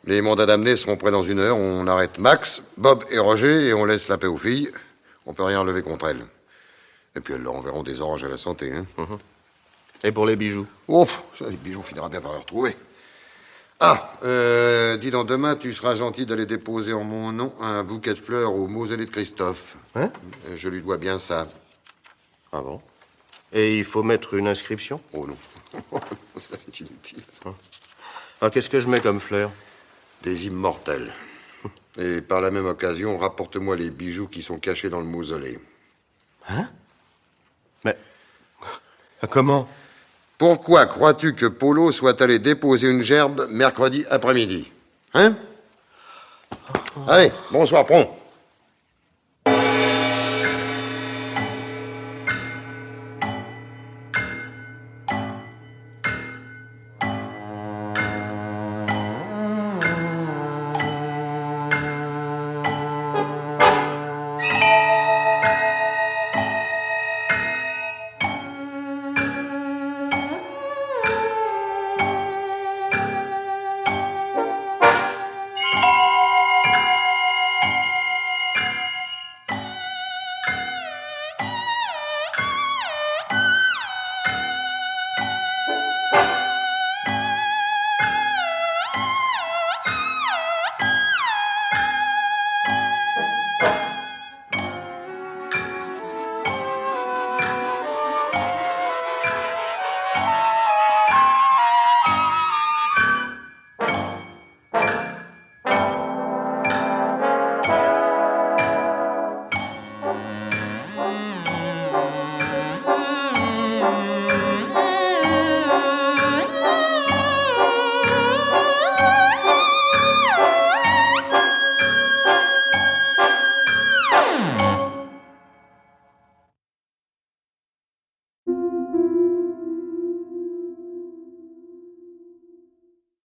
Les mandats d'amener seront prêts dans 1 heure. On arrête Max, Bob et Roger et on laisse la paix aux filles. On peut rien enlever contre elles. Et puis elles leur enverront des oranges à la santé, hein. Et pour les bijoux? Oh, ça, les bijoux, on finira bien par les retrouver. Ah, dis donc, demain, tu seras gentil d'aller déposer en mon nom un bouquet de fleurs au mausolée de Christophe. Hein? Je lui dois bien ça. Ah bon? Et il faut mettre une inscription? Oh non, ça c'est inutile. Ah, qu'est-ce que je mets comme fleurs? Des immortels. Et par la même occasion, rapporte-moi les bijoux qui sont cachés dans le mausolée. Hein? Mais... Comment? Pourquoi crois-tu que Polo soit allé déposer une gerbe mercredi après-midi? Hein? Allez, bonsoir, prompt.